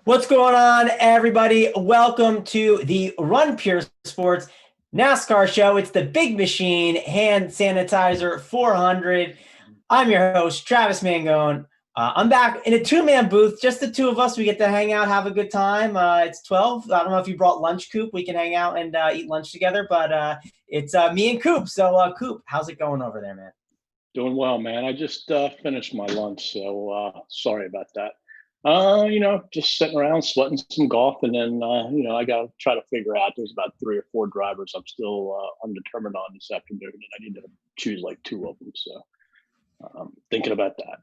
What's going on, everybody? Welcome to the Run Pure Sports NASCAR show. It's the Big Machine Hand Sanitizer 400. I'm your host, Travis Mangone. I'm back in a two-man booth, just the two of us. We get to hang out, have a good time. It's 12. I don't know if you brought lunch, Coop. We can hang out and eat lunch together, but it's me and Coop. So, Coop, how's it going over there, man? Doing well, man. I just finished my lunch, so sorry about that. Just sitting around sweating some golf, and then I got to try to figure out. There's about three or four drivers I'm still undetermined on this afternoon, and I need to choose like two of them. So thinking about that.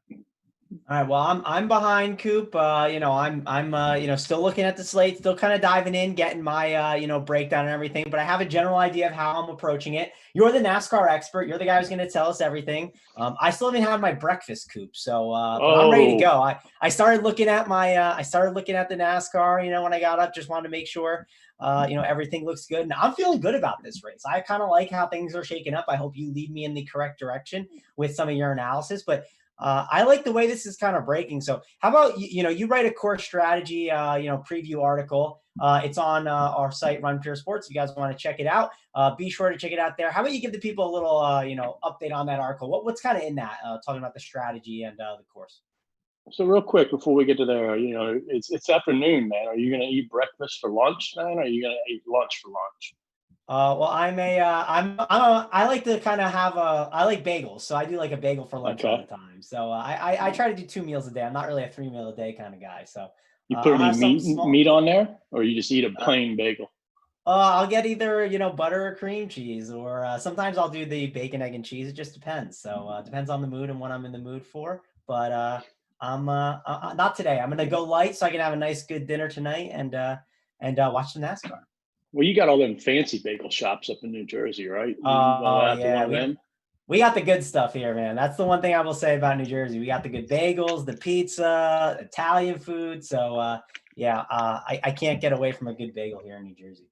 All right. Well, I'm behind Coop. I'm still looking at the slate, still kind of diving in, getting my breakdown and everything. But I have a general idea of how I'm approaching it. You're the NASCAR expert. You're the guy who's going to tell us everything. I still haven't had my breakfast, Coop. So, but I'm ready to Oh, go. I started looking at I started looking at the NASCAR. When I got up, just wanted to make sure everything looks good, and I'm feeling good about this race. I kind of like how things are shaking up. I hope you lead me in the correct direction with some of your analysis, but. I like the way this is kind of breaking. So how about, you write a course strategy, preview article. It's on our site, Run Pure Sports. If you guys want to check it out, be sure to check it out there. How about you give the people a little, update on that article? What's kind of in that, talking about the strategy and the course? so real quick before we get to there, it's afternoon, man. Are you gonna eat breakfast for lunch, man? Or are you gonna eat lunch for lunch? Well, I like to kind of I like bagels, so I do like a bagel for lunch all the Okay. time. So I try to do 2 meals a day. I'm not really a 3 meal a day kind of guy. So You put I'll any have something small. meat on there, or you just eat a Uh, plain bagel? I'll get either, butter or cream cheese, or sometimes I'll do the bacon, egg, and cheese. It just depends. So depends on the mood and what I'm in the mood for. But not today. I'm gonna go light so I can have a nice, good dinner tonight and watch the NASCAR. Well, you got all them fancy bagel shops up in New Jersey, right? You go Oh out to one yeah, of them. we got the good stuff here, man. That's the one thing I will say about New Jersey. We got the good bagels, the pizza, Italian food. So yeah, I can't get away from a good bagel here in New Jersey.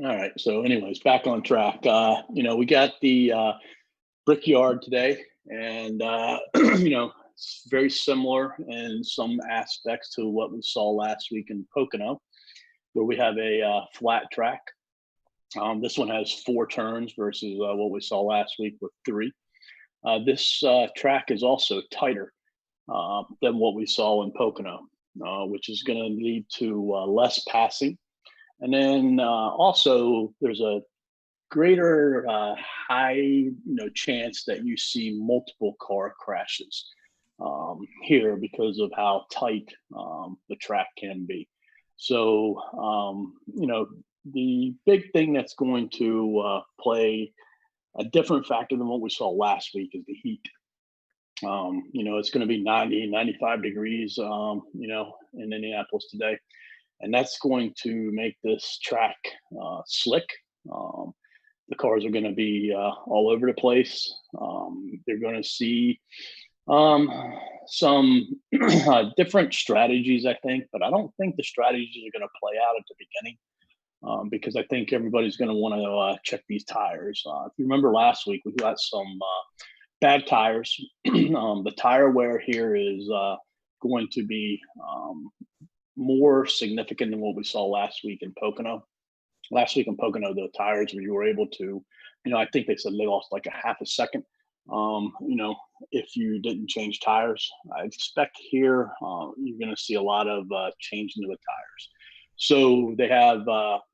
All right. So, anyways, back on track. We got the Brickyard today, and it's very similar in some aspects to what we saw last week in Pocono, where we have a flat track. This one has four turns versus what we saw last week with three. This track is also tighter than what we saw in Pocono, which is going to lead to less passing. And then also there's a greater high chance that you see multiple car crashes here because of how tight the track can be. So the big thing that's going to play a different factor than what we saw last week is the heat. It's going to be 90, 95 degrees, in Indianapolis today. And that's going to make this track slick. The cars are going to be all over the place. They're going to see some different strategies, I think, but I don't think the strategies are going to play out at the beginning because I think everybody's going to want to check these tires. If you remember last week, we got some bad tires. The tire wear here is going to be more significant than what we saw last week in Pocono. Last week in Pocono, the tires you were able to, I think they said they lost like a half a second. If you didn't change tires, I expect here you're going to see a lot of changing of the tires. So they have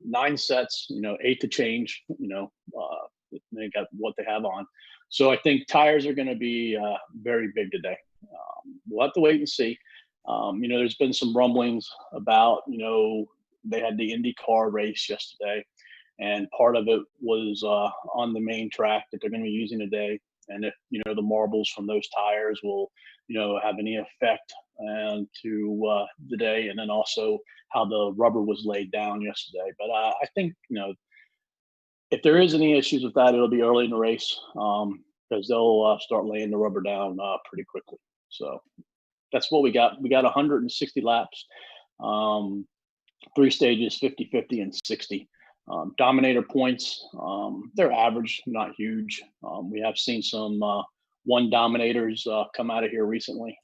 9 sets, 8 to change. They got what they have on. So I think tires are going to be very big today. We'll have to wait and see. There's been some rumblings about, they had the IndyCar race yesterday, and part of it was on the main track that they're going to be using today. And if, the marbles from those tires will, have any effect and to the day, and then also how the rubber was laid down yesterday. But I think, if there is any issues with that, it'll be early in the race because they'll start laying the rubber down pretty quickly. So that's what we got. We got 160 laps, 3 stages, 50, 50, and 60. Dominator points, they're average, not huge. We have seen some one dominators come out of here recently.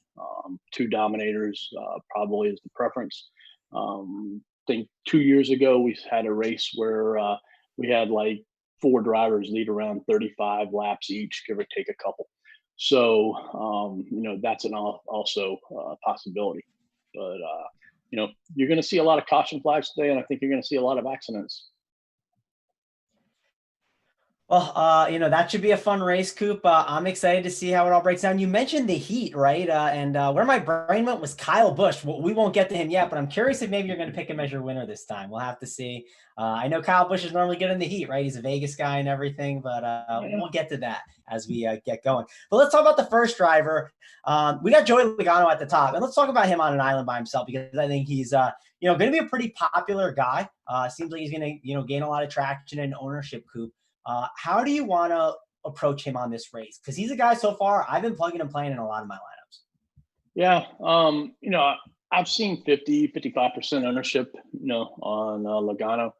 Two dominators probably is the preference. I think 2 years ago we had a race where we had like four drivers lead around 35 laps each, give or take a couple. So that's an also possibility. But you're going to see a lot of caution flags today, and I think you're going to see a lot of accidents. Well, that should be a fun race, Coop. I'm excited to see how it all breaks down. You mentioned the heat, right? And where my brain went was Kyle Busch. Well, we won't get to him yet, but I'm curious if maybe you're going to pick him as your winner this time. We'll have to see. I know Kyle Busch is normally good in the heat, right? He's a Vegas guy and everything, but Yeah. we'll get to that as we get going. But let's talk about the first driver. We got Joey Logano at the top, and let's talk about him on an island by himself because I think he's going to be a pretty popular guy. Seems like he's going to gain a lot of traction and ownership, Coop. How do you want to approach him on this race? Because he's a guy so far I've been plugging and playing in a lot of my lineups. Yeah. I've seen 55% ownership, on Logano.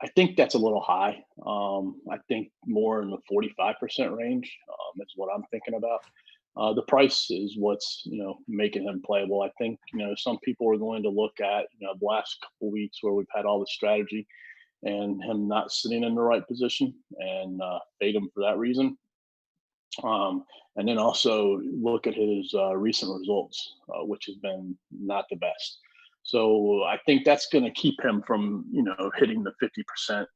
I think that's a little high. I think more in the 45% range is what I'm thinking about. The price is what's making him playable. I think some people are going to look at the last couple weeks where we've had all the strategy and him not sitting in the right position and fade him for that reason. And then also look at his recent results, which has been not the best. So I think that's going to keep him from hitting the 50%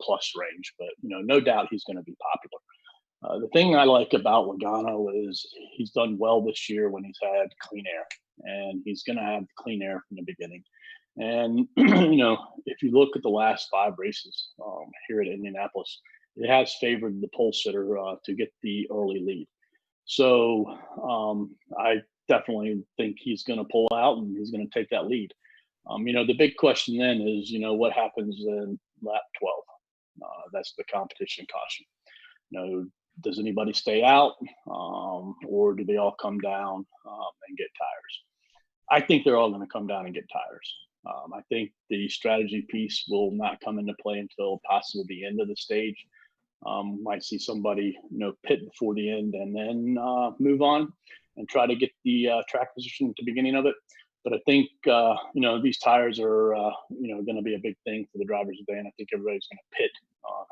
plus range. But no doubt he's going to be popular. The thing I like about Logano is he's done well this year when he's had clean air, and he's going to have clean air from the beginning. And if you look at the last five races here at Indianapolis, it has favored the pole sitter to get the early lead. So I definitely think he's going to pull out and he's going to take that lead. The big question then is, what happens in lap 12? That's the competition caution. Does anybody stay out, or do they all come down and get tires? I think they're all going to come down and get tires. I think the strategy piece will not come into play until possibly the end of the stage. Might see somebody, pit before the end and then move on and try to get the track position at the beginning of it. But I think, these tires are, going to be a big thing for the drivers today. And I think everybody's going to pit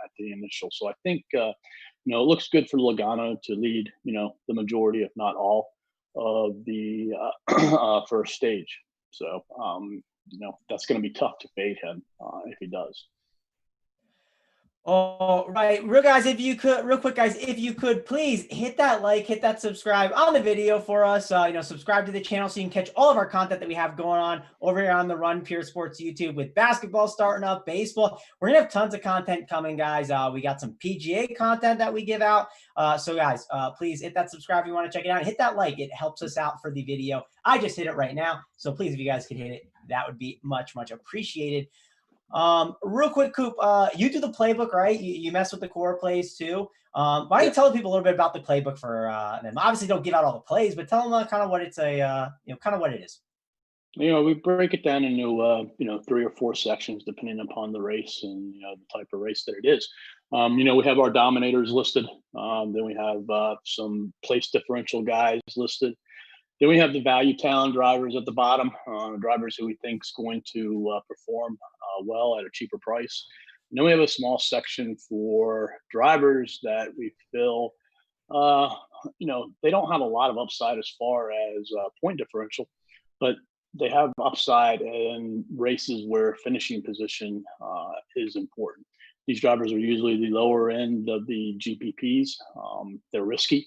at the initial. So I think, it looks good for Logano to lead, the majority, if not all, of the first stage. So, that's going to be tough to fade him if he does. All right, real quick, guys, if you could please hit that like, hit that subscribe on the video for us. Subscribe to the channel so you can catch all of our content that we have going on over here on the Run Pure Sports YouTube with basketball starting up, baseball. We're gonna have tons of content coming, guys. We got some PGA content that we give out. So guys, please hit that subscribe if you want to check it out. Hit that like; it helps us out for the video. I just hit it right now, so please, if you guys could hit it, that would be much appreciated. Real quick, Coop, you do the playbook, right? You mess with the core plays too. Why don't you tell people a little bit about the playbook for them? Obviously, don't give out all the plays, but tell them kind of what it's kind of what it is. We break it down into 3 or 4 sections depending upon the race and the type of race that it is. We have our dominators listed. Then we have some place differential guys listed. Then we have the value talent drivers at the bottom, drivers who we think is going to perform well at a cheaper price. And then we have a small section for drivers that we feel, they don't have a lot of upside as far as point differential, but they have upside in races where finishing position is important. These drivers are usually the lower end of the GPPs. They're risky.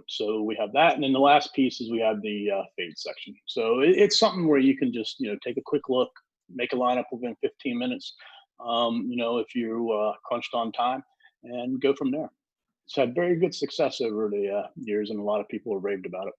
So we have that. And then the last piece is we have the fade section. So it's something where you can just, take a quick look, make a lineup within 15 minutes, if you're crunched on time, and go from there. It's had very good success over the years, and a lot of people have raved about it.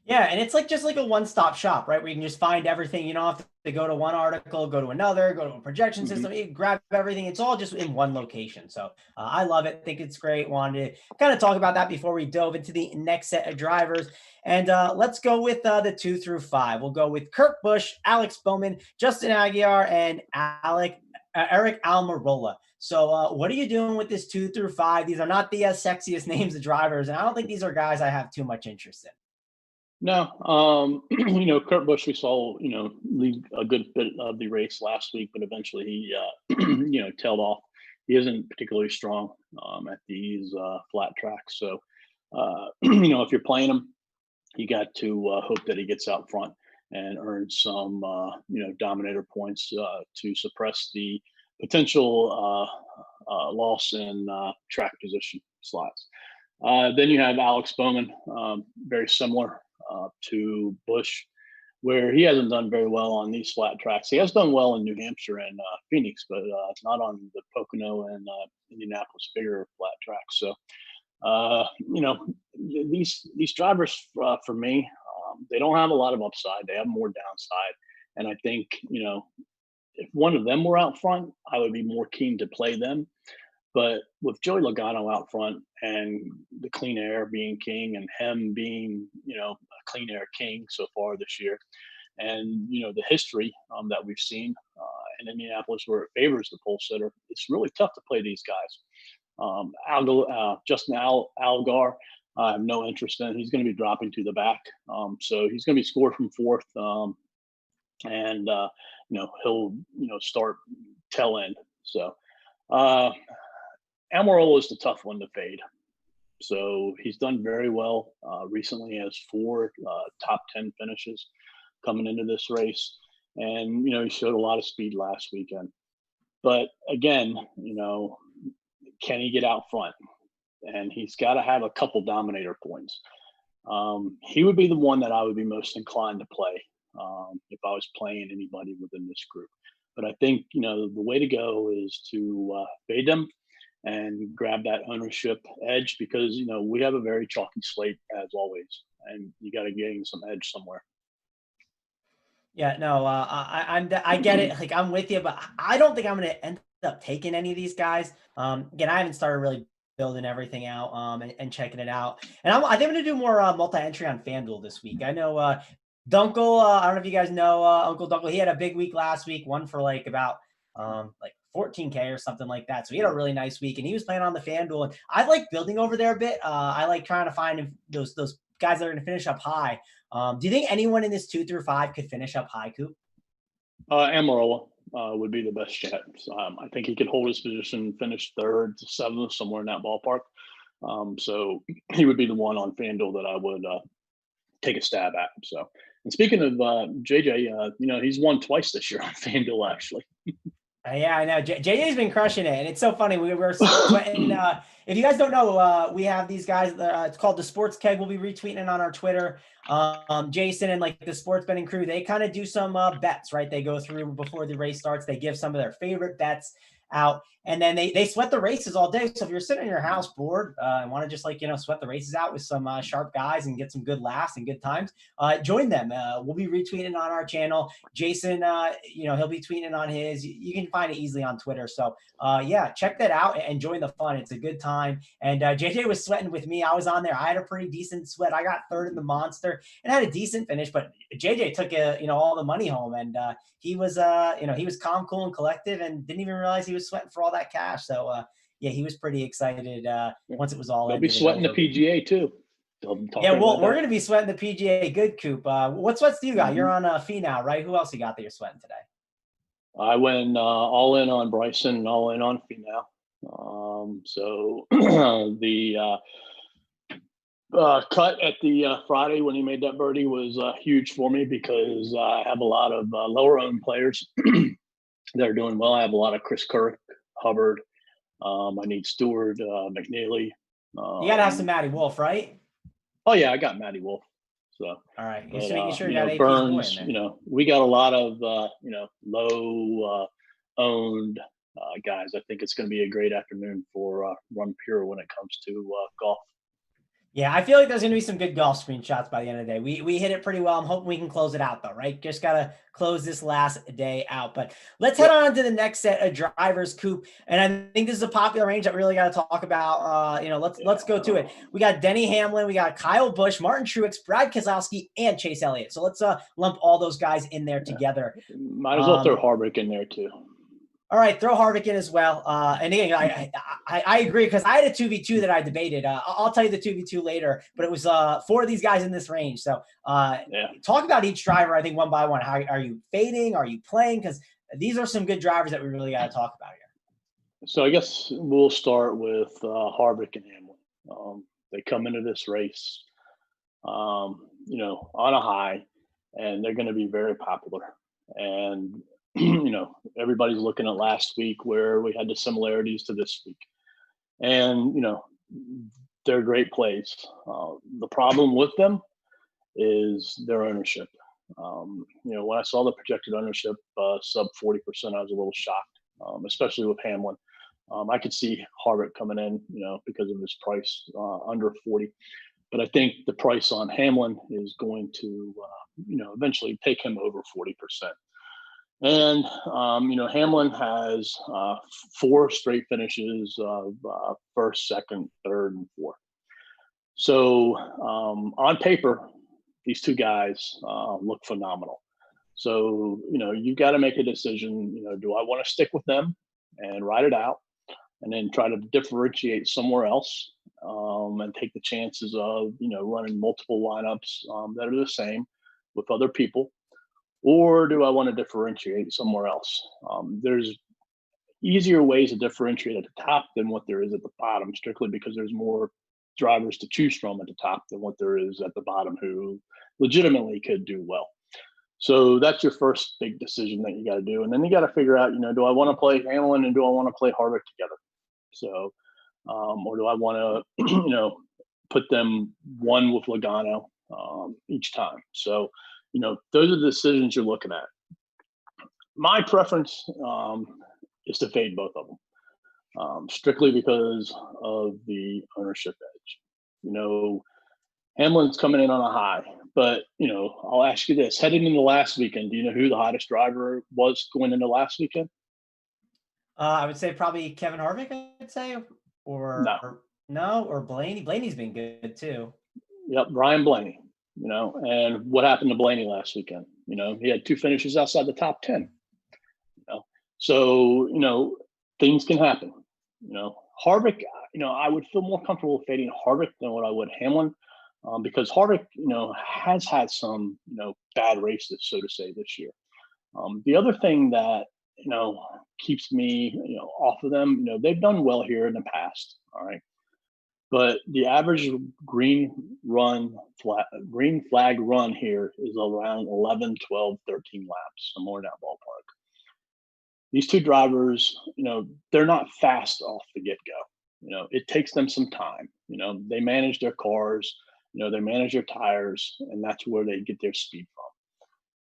Yeah, and it's just like a one-stop shop, right? Where you can just find everything. You don't have to go to one article, go to another, go to a projection system, you grab everything. It's all just in one location. So I love it. Think it's great. Wanted to kind of talk about that before we dove into the next set of drivers. And let's go with the 2 through 5. We'll go with Kurt Busch, Alex Bowman, Justin Aguiar, and Eric Almirola. So what are you doing with this 2 through 5? These are not the sexiest names of drivers, and I don't think these are guys I have too much interest in. No, Kurt Busch, we saw, lead a good bit of the race last week, but eventually he, tailed off. He isn't particularly strong at these flat tracks. So, if you're playing him, you got to hope that he gets out front and earns some, dominator points to suppress the potential loss in track position slots. Then you have Alex Bowman, very similar to Bush, where he hasn't done very well on these flat tracks. He has done well in New Hampshire and Phoenix, but not on the Pocono and Indianapolis bigger flat tracks. So, uh, you know, these drivers for me, they don't have a lot of upside. They have more downside, and I think if one of them were out front, I would be more keen to play them. But with Joey Logano out front and the clean air being king and him being, a clean air king so far this year, and, the history that we've seen in Indianapolis where it favors the pole sitter, it's really tough to play these guys. Justin Algar, I have no interest in. He's going to be dropping to the back. So he's going to be scored from fourth. And, he'll, start tail end. So, uh, Amarola is the tough one to fade. So he's done very well recently. He has four top 10 finishes coming into this race. And, he showed a lot of speed last weekend. But again, can he get out front? And he's got to have a couple dominator points. He would be the one that I would be most inclined to play if I was playing anybody within this group. But I think, the way to go is to fade them and grab that ownership edge because we have a very chalky slate as always, and you got to gain some edge somewhere. Yeah, no, I get it. Like I'm with you, but I don't think I'm going to end up taking any of these guys. Again, I haven't started really building everything out and checking it out. And I think I'm going to do more multi-entry on FanDuel this week. I know Dunkel. I don't know if you guys know Uncle Dunkel. He had a big week last week, one for like about like 14K or something like that. So he had a really nice week, and he was playing on the FanDuel. And I like building over there a bit. I like trying to find those guys that are going to finish up high. Do you think anyone in this 2 through 5 could finish up high, Coop? Amarola would be the best shot. I think he could hold his position, finish third to seventh, somewhere in that ballpark. So he would be the one on FanDuel that I would take a stab at. So, and speaking of JJ, he's won twice this year on FanDuel, actually. Yeah, I know. JJ's been crushing it, and it's so funny. We were sweating. If you guys don't know, we have these guys. It's called the Sports Keg. We'll be retweeting it on our Twitter. Jason and like the sports betting crew, they kind of do some bets, right? They go through before the race starts. They give some of their favorite bets out, and then they sweat the races all day. So if you're sitting in your house bored and want to just like sweat the races out with some sharp guys and get some good laughs and good times, join them. We'll be retweeting on our channel. Jason, he'll be tweeting on his. You can find it easily on Twitter. So yeah, check that out and join the fun. It's a good time. And JJ was sweating with me. I was on there. I had a pretty decent sweat. I got third in the Monster and had a decent finish, but JJ took all the money home, and he was he was calm, cool, and collective, and didn't even realize he was sweating for all that cash. So yeah, he was pretty excited once it was all. They'll be sweating the PGA too. Yeah, well, we're gonna be sweating the PGA. Good, Coop. What sweats do you got? Mm-hmm. You're on a fee now, right? Who else you got that you're sweating today? I went all in on Bryson and all in on Finau. So the cut at the Friday when he made that birdie was huge for me because I have a lot of lower owned players that are doing well. I have a lot of Chris Kirk, Hubbard. I need Stewart, McNeely. You gotta have some Matty Wolf, right? Oh yeah, I got Matty Wolf. So all right, you're making sure you got AP Burns. We got a lot of low owned guys. I think it's going to be a great afternoon for Run Pure when it comes to golf. Yeah, I feel like there's going to be some good golf screenshots by the end of the day. We hit it pretty well. I'm hoping we can close it out, though, right? Just got to close this last day out. But let's head on to the next set of drivers, Coop. And I think this is a popular range that we really got to talk about. Let's go to it. We got Denny Hamlin. We got Kyle Busch, Martin Truex, Brad Keselowski, and Chase Elliott. So let's lump all those guys in there together. Might as well throw Harvick in there, too. All right, throw Harvick in as well. And again, I agree because I had a 2v2 that I debated. I'll tell you the 2v2 later, but it was 4 of these guys in this range. So talk about each driver, I think, one by one. How are you fading? Are you playing? Because these are some good drivers that we really got to talk about here. So I guess we'll start with Harvick and Hamlin. They come into this race, on a high, and they're going to be very popular. And everybody's looking at last week where we had the similarities to this week, and they're great plays. The problem with them is their ownership. When I saw the projected ownership sub 40%, I was a little shocked, especially with Hamlin. I could see Harvick coming in, because of his price under 40. But I think the price on Hamlin is going to, eventually take him over 40%. And, Hamlin has 4 straight finishes of first, second, third, and fourth. So on paper, these 2 guys look phenomenal. So, you got to make a decision. Do I want to stick with them and ride it out and then try to differentiate somewhere else, and take the chances of, running multiple lineups that are the same with other people? Or do I want to differentiate somewhere else? There's easier ways to differentiate at the top than what there is at the bottom, strictly because there's more drivers to choose from at the top than what there is at the bottom who legitimately could do well. So that's your first big decision that you got to do. And then you got to figure out, do I want to play Hamlin and do I want to play Harvick together? So, or do I want to, put them one with Logano each time? So, those are the decisions you're looking at. My preference is to fade both of them, strictly because of the ownership edge. Hamlin's coming in on a high, but I'll ask you this: heading into last weekend, do you know who the hottest driver was going into last weekend? I would say probably Kevin Harvick. I'd say, or Blaney. Blaney's been good too. Yep, Brian Blaney. And what happened to Blaney last weekend? He had 2 finishes outside the top 10. So things can happen. Harvick. I would feel more comfortable fading Harvick than what I would Hamlin, because Harvick, has had some, bad races, so to say, this year. The other thing that keeps me, off of them, they've done well here in the past. All right. But the average green flag run here is around 11, 12, 13 laps, somewhere in that ballpark. These 2 drivers, they're not fast off the get-go. It takes them some time. They manage their cars, they manage their tires, and that's where they get their speed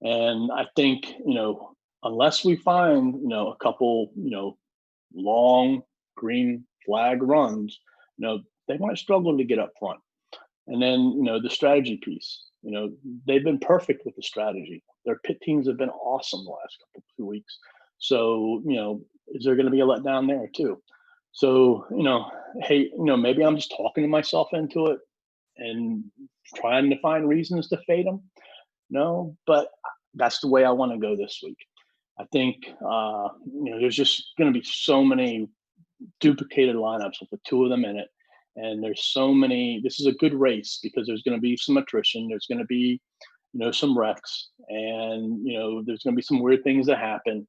from. And I think, unless we find, a couple, long green flag runs, they might struggle to get up front. And then, the strategy piece, they've been perfect with the strategy. Their pit teams have been awesome the last 2 weeks. So, is there going to be a letdown there too? So, hey, maybe I'm just talking to myself into it and trying to find reasons to fade them. No, but that's the way I want to go this week. I think, there's just going to be so many duplicated lineups with the 2 of them in it. And there's so many. This is a good race because there's going to be some attrition. There's going to be, some wrecks, and there's going to be some weird things that happen.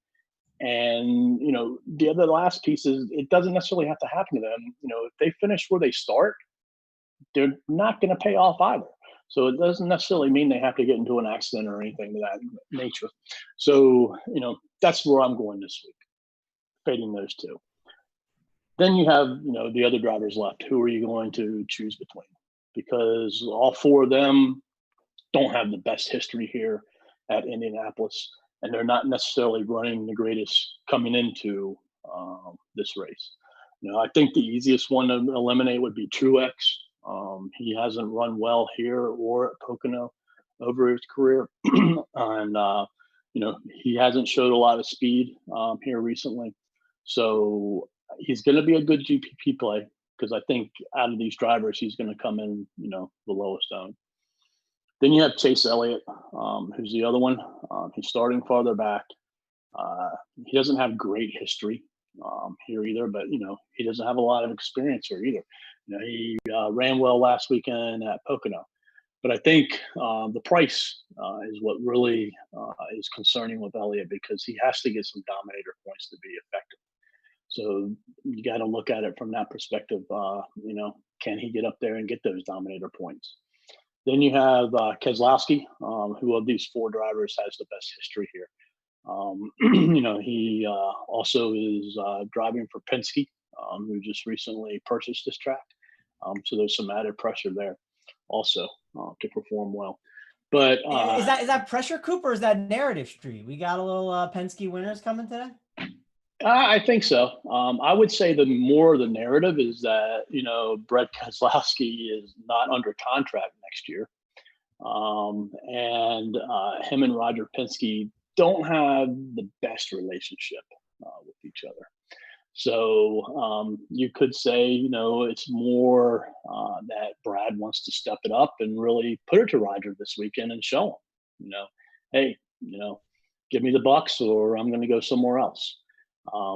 And the last piece is it doesn't necessarily have to happen to them. If they finish where they start, they're not going to pay off either. So it doesn't necessarily mean they have to get into an accident or anything of that nature. So that's where I'm going this week, fading those 2. Then you have, the other drivers left. Who are you going to choose between? Because all 4 of them don't have the best history here at Indianapolis, and they're not necessarily running the greatest coming into this race. I think the easiest one to eliminate would be Truex. He hasn't run well here or at Pocono over his career, and he hasn't showed a lot of speed here recently. So he's going to be a good GPP play because I think out of these drivers, he's going to come in, the lowest owned. Then you have Chase Elliott, who's the other one. He's starting farther back. He doesn't have great history here either, but he doesn't have a lot of experience here either. He ran well last weekend at Pocono, but I think the price is what really is concerning with Elliott because he has to get some dominator points to be effective. So you got to look at it from that perspective. Can he get up there and get those dominator points? Then you have Keselowski, who of these four drivers has the best history here. He also is driving for Penske, who just recently purchased this track. So there's some added pressure there also to perform well. But is that pressure, Coop, or is that narrative street? We got a little Penske winners coming today. I think so. I would say the more the narrative is that Brett Keselowski is not under contract next year, and him and Roger Penske don't have the best relationship with each other. So you could say, it's more that Brad wants to step it up and really put it to Roger this weekend and show him, hey, give me the bucks or I'm going to go somewhere else.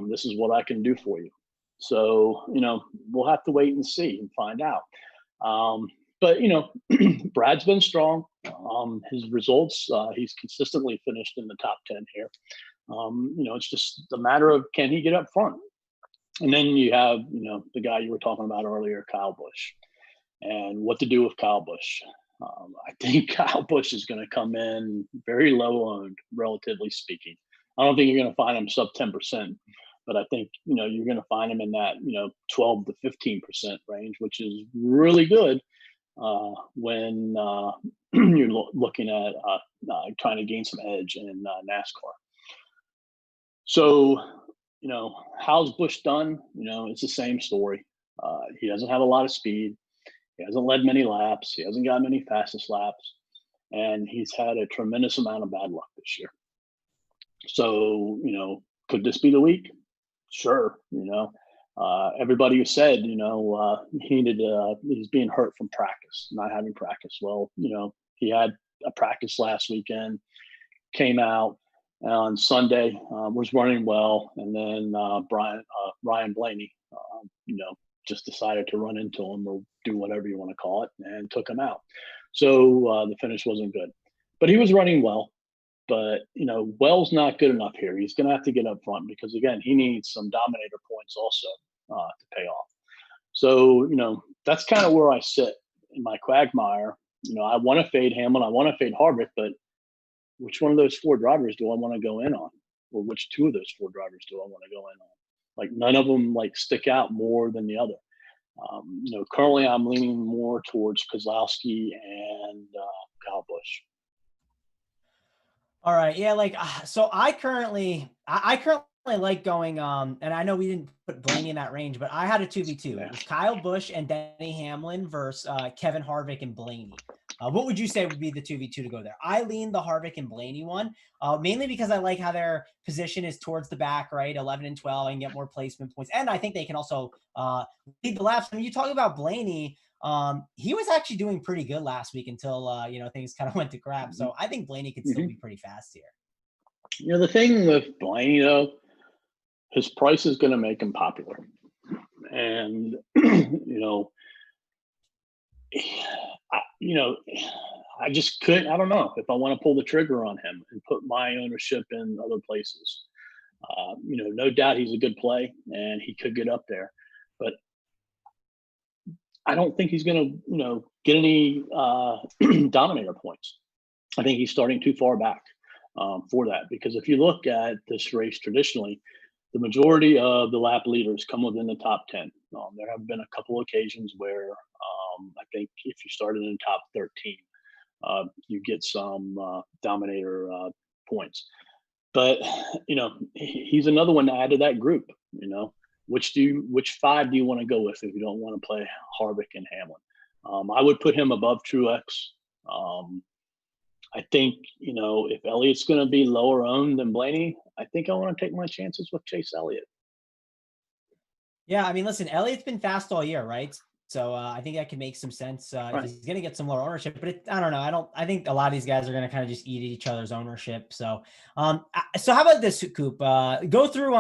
This is what I can do for you. So, we'll have to wait and see and find out. But, Brad's been strong. His results, he's consistently finished in the top 10 here. It's just a matter of can he get up front? And then you have, the guy you were talking about earlier, Kyle Busch, and what to do with Kyle Busch. I think Kyle Busch is going to come in very low owned, relatively speaking. I don't think you're going to find him sub 10%, but I think, you're going to find him in that, 12 to 15% range, which is really good when you're looking at trying to gain some edge in NASCAR. So, how's Busch done? It's the same story. He doesn't have a lot of speed. He hasn't led many laps. He hasn't got many fastest laps. And he's had a tremendous amount of bad luck this year. So, could this be the week? Sure. Everybody who said, he's being hurt from practice, not having practice. Well, he had a practice last weekend, came out on Sunday, was running well. And then Ryan Blaney, just decided to run into him or do whatever you want to call it and took him out. So the finish wasn't good, but he was running well. But, Well's not good enough here. He's going to have to get up front because, again, he needs some dominator points also to pay off. So, that's kind of where I sit in my quagmire. I want to fade Hamlin. I want to fade Harvick, but which one of those four drivers do I want to go in on? Or which two of those four drivers do I want to go in on? Like, none of them, stick out more than the other. Currently I'm leaning more towards Keselowski and Kyle Busch. All right. Yeah. So I currently like going, and I know we didn't put Blaney in that range, but I had a 2v2. It was Kyle Busch and Denny Hamlin versus Kevin Harvick and Blaney. What would you say would be the 2v2 to go there? I lean the Harvick and Blaney one, mainly because I like how their position is towards the back, right? 11 and 12 and get more placement points. And I think they can also lead the laps. I mean, you talk about Blaney, he was actually doing pretty good last week until, things kind of went to crap. So I think Blaney could still be pretty fast here. The thing with Blaney, though, his price is going to make him popular. And, I just couldn't, I don't know if I want to pull the trigger on him and put my ownership in other places. No doubt he's a good play and he could get up there, but I don't think he's going to, get any dominator points. I think he's starting too far back for that, because if you look at this race traditionally, the majority of the lap leaders come within the top 10. There have been a couple occasions where I think if you started in the top 13, you get some dominator points. But, he's another one to add to that group. Which five do you want to go with if you don't want to play Harvick and Hamlin? I would put him above Truex. I think, if Elliott's going to be lower owned than Blaney, I think I want to take my chances with Chase Elliott. Yeah, I mean, listen, Elliott's been fast all year, right? So I think that could make some sense if Right. he's going to get some lower ownership. But I don't know. I think a lot of these guys are going to kind of just eat each other's ownership. So so how about this, Coop? Go through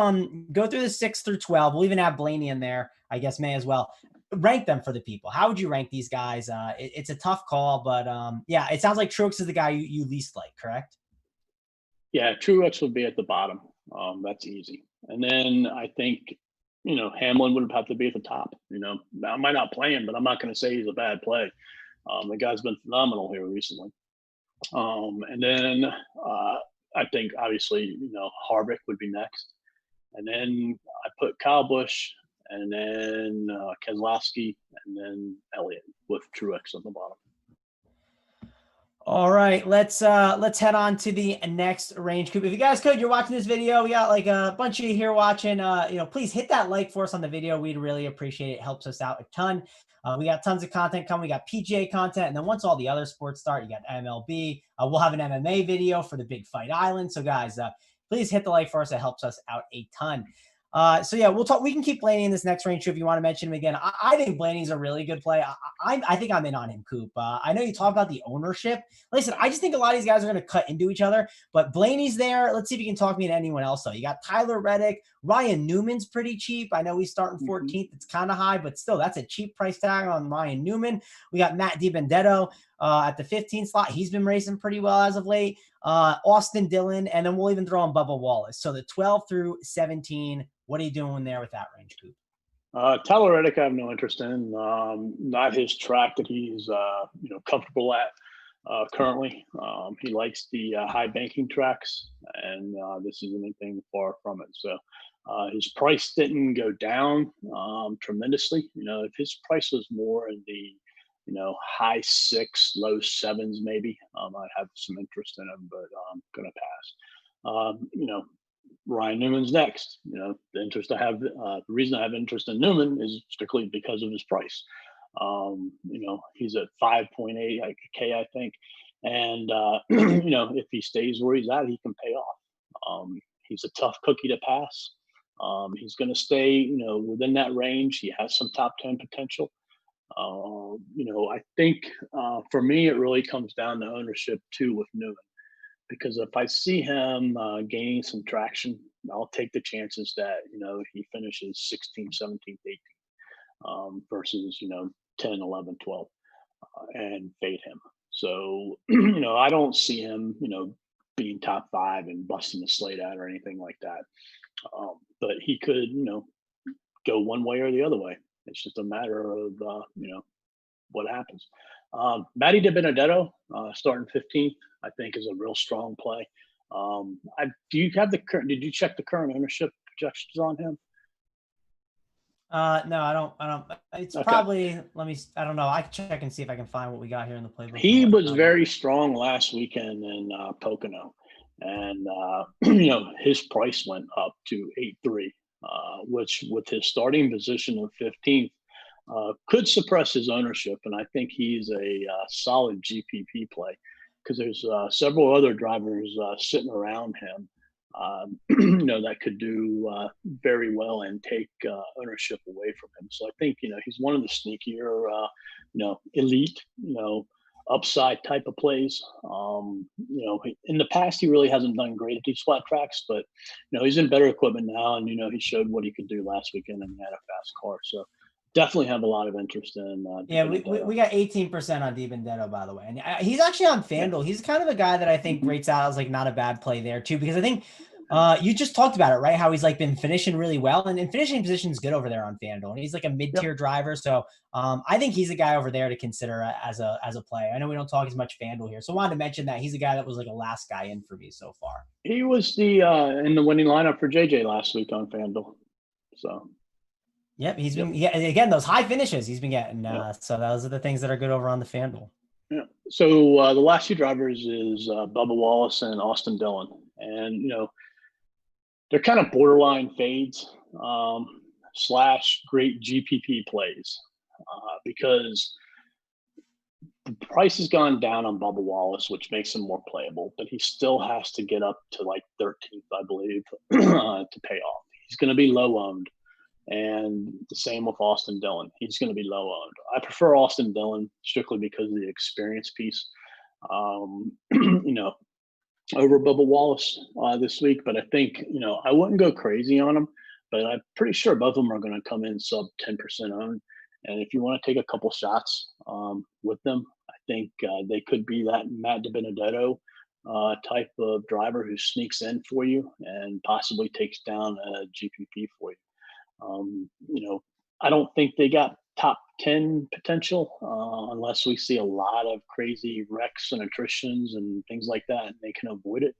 the 6 through 12. We'll even have Blaney in there. I guess may as well rank them for the people. How would you rank these guys? It's a tough call, but yeah, it sounds like Truex is the guy you least like, correct? Yeah, Truex would be at the bottom. That's easy. And then I think, Hamlin would have to be at the top. I might not play him, but I'm not going to say he's a bad play. The guy's been phenomenal here recently. And then I think obviously, Harvick would be next. And then I put Kyle Busch and then Keselowski and then Elliott with Truex on the bottom. All right, let's head on to the next range, Coop. If you guys could, you're watching this video, we got like a bunch of you here watching. Please hit that like for us on the video. We'd really appreciate it. It helps us out a ton. We got tons of content coming. We got PGA content, and then once all the other sports start, you got MLB. We'll have an MMA video for the Big Fight Island. So guys, please hit the like for us. It helps us out a ton. So yeah, we'll talk. We can keep Blaney in this next range too if you want to mention him again. I think Blaney's a really good play. I think I'm in on him, Coop. I know you talk about the ownership. Listen, I just think a lot of these guys are going to cut into each other. But Blaney's there. Let's see if you can talk me to anyone else though. You got Tyler Reddick, Ryan Newman's pretty cheap. I know he's starting 14th. It's kind of high, but still, that's a cheap price tag on Ryan Newman. We got Matt DiBenedetto at the 15th slot. He's been racing pretty well as of late. Austin Dillon, and then we'll even throw in Bubba Wallace. So the 12 through 17. What are you doing there with that range, Coop? Tyler Reddick, I have no interest in. Not his track that he's comfortable at currently. He likes the high banking tracks, and this isn't anything far from it. So his price didn't go down tremendously. If his price was more in the high 6, low 7s, maybe I'd have some interest in him, but I'm gonna pass. Ryan Newman's next. The interest I have, the reason I have interest in Newman is strictly because of his price. He's at 5.8 K, I think, and if he stays where he's at, he can pay off. He's a tough cookie to pass. He's going to stay, within that range. He has some top 10 potential. I think for me, it really comes down to ownership too with Newman. Because if I see him gaining some traction, I'll take the chances that, he finishes 16th, 17th, 18th versus, 10, 11, 12 and fade him. So, I don't see him, being top 5 and busting the slate out or anything like that. But he could, go one way or the other way. It's just a matter of, what happens. Matty DiBenedetto starting 15th, I think, is a real strong play. Do you have the current? Did you check the current ownership projections on him? No, I don't. It's okay. Probably. I don't know. I can check and see if I can find what we got here in the playbook. He was very strong last weekend in Pocono, and his price went up to 8.3, which with his starting position of 15th. Could suppress his ownership, and I think he's a solid GPP play because there's several other drivers sitting around him, that could do very well and take ownership away from him. So I think he's one of the sneakier, elite, upside type of plays. In the past he really hasn't done great at these flat tracks, but he's in better equipment now, and he showed what he could do last weekend, and he had a fast car. So. Definitely have a lot of interest in. Yeah, we got 18% on DiBenedetto, by the way, and he's actually on FanDuel. He's kind of a guy that I think rates out as like not a bad play there too, because I think you just talked about it, right? How he's like been finishing really well, and finishing position is good over there on FanDuel, and he's like a mid-tier driver. So I think he's a guy over there to consider as a play. I know we don't talk as much FanDuel here, so I wanted to mention that he's a guy that was like a last guy in for me so far. He was the in the winning lineup for JJ last week on FanDuel, so. Yep, he's been again those high finishes he's been getting. So those are the things that are good over on the FanDuel. Yeah. So the last two drivers is Bubba Wallace and Austin Dillon, and they're kind of borderline fades / great GPP plays because the price has gone down on Bubba Wallace, which makes him more playable, but he still has to get up to like 13th, I believe, to pay off. He's going to be low owned. And the same with Austin Dillon. He's going to be low owned. I prefer Austin Dillon strictly because of the experience piece. You know, over Bubba Wallace this week, but I think, I wouldn't go crazy on them, but I'm pretty sure both of them are going to come in sub 10% owned. And if you want to take a couple shots with them, I think they could be that Matt DiBenedetto type of driver who sneaks in for you and possibly takes down a GPP for you. I don't think they got top 10 potential unless we see a lot of crazy wrecks and attritions and things like that, and they can avoid it.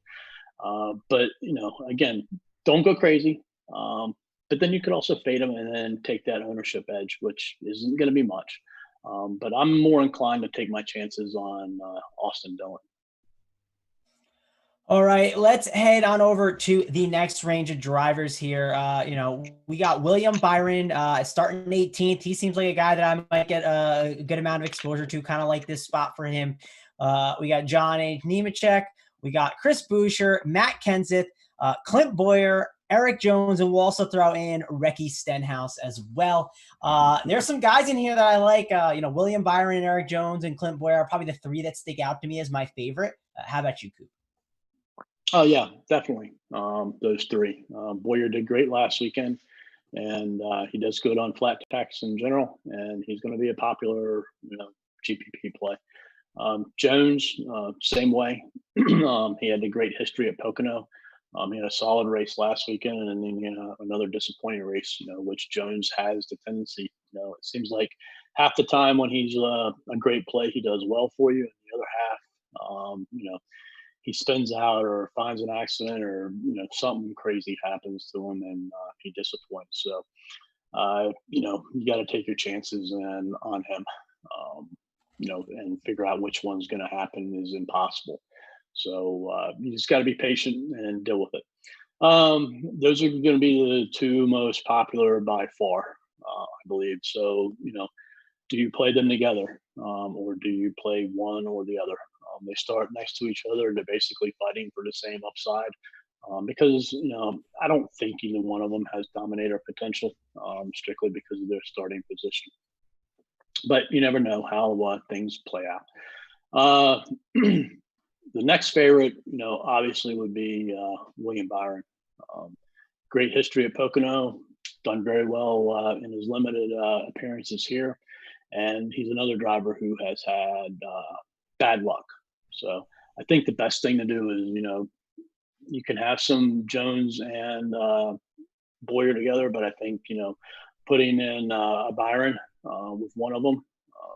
But, again, don't go crazy. But then you could also fade them and then take that ownership edge, which isn't going to be much. But I'm more inclined to take my chances on Austin Dillon. All right, let's head on over to the next range of drivers here. We got William Byron starting 18th. He seems like a guy that I might get a good amount of exposure to, kind of like this spot for him. We got John H. Nemechek. We got Chris Buescher, Matt Kenseth, Clint Boyer, Eric Jones, and we'll also throw in Recky Stenhouse as well. There's some guys in here that I like. William Byron, Eric Jones, and Clint Boyer are probably the three that stick out to me as my favorite. How about you, Coop? Oh yeah, definitely. Those three. Boyer did great last weekend, and he does good on flat tracks in general, and he's going to be a popular, GPP play. Jones, same way. He had a great history at Pocono. He had a solid race last weekend, and then another disappointing race. Which Jones has the tendency. It seems like half the time when he's a great play, he does well for you, and the other half, he spins out or finds an accident or something crazy happens to him and he disappoints. So you got to take your chances on him. And figure out which one's going to happen is impossible. So you just got to be patient and deal with it. Those are going to be the two most popular by far, I believe. So do you play them together or do you play one or the other? They start next to each other. They're basically fighting for the same upside because, I don't think either one of them has dominator potential strictly because of their starting position. But you never know how things play out. The next favorite, obviously would be William Byron. Great history at Pocono, done very well in his limited appearances here. And he's another driver who has had bad luck. So I think the best thing to do is, you can have some Jones and Boyer together, but I think, putting in a Byron with one of them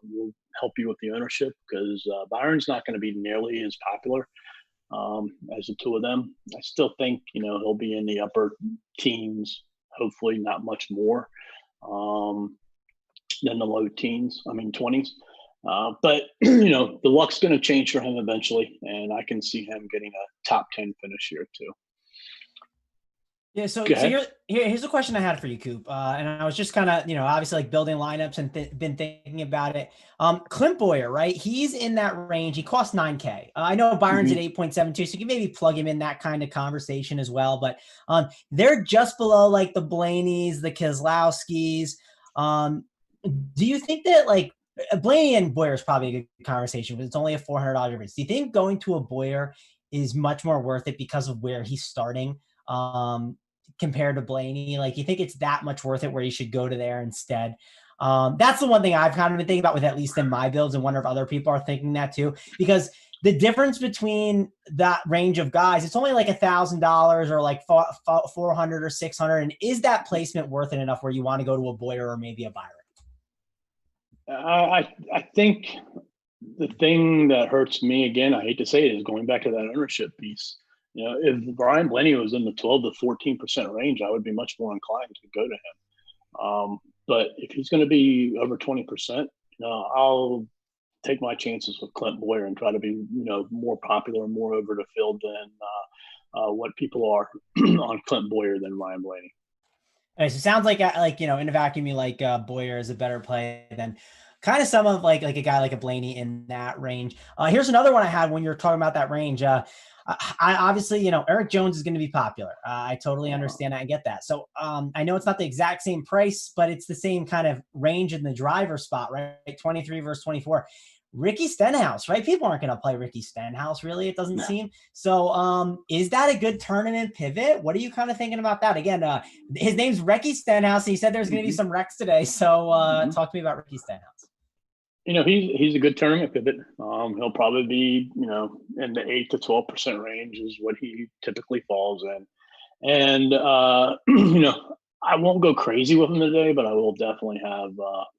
will help you with the ownership because Byron's not going to be nearly as popular as the two of them. I still think, he'll be in the upper teens, hopefully not much more than the low 20s. But, the luck's going to change for him eventually, and I can see him getting a top 10 finish here too. Yeah, so here's a question I had for you, Coop. And I was just kind of, obviously like building lineups and been thinking about it. Clint Boyer, right? He's in that range. He costs $9K. I know Byron's at 8.72, so you can maybe plug him in that kind of conversation as well. But they're just below like the Blaney's, the Keselowskis. Do you think that like Blaney and Boyer is probably a good conversation, but it's only a $400 difference. Do you think going to a Boyer is much more worth it because of where he's starting? Compared to Blaney, like you think it's that much worth it where you should go to there instead? That's the one thing I've kind of been thinking about with at least in my builds, and wonder if other people are thinking that too, because the difference between that range of guys, it's only like $1,000 or like 400 or 600. And is that placement worth it enough where you want to go to a Boyer or maybe a Byron? I think the thing that hurts me, again, I hate to say it, is going back to that ownership piece. If Brian Blaney was in the 12 to 14% range, I would be much more inclined to go to him. But if he's going to be over 20%, I'll take my chances with Clint Boyer and try to be, more popular, more over the field than what people are on Clint Boyer than Ryan Blaney. Okay, so it sounds like in a vacuum, you like Boyer is a better play than kind of some of like a guy like a Blaney in that range. Here's another one I had when you're talking about that range. I obviously, Eric Jones is going to be popular. I totally understand that. I get that. So I know it's not the exact same price, but it's the same kind of range in the driver spot, right? 23 versus 24. Ricky Stenhouse, right? People aren't going to play Ricky Stenhouse, really, it doesn't seem. So is that a good tournament pivot? What are you kind of thinking about that? Again, his name's Ricky Stenhouse. And he said there's going to be some wrecks today. So talk to me about Ricky Stenhouse. He's a good tournament pivot. He'll probably be, in the 8 to 12% range is what he typically falls in. And, I won't go crazy with him today, but I will definitely have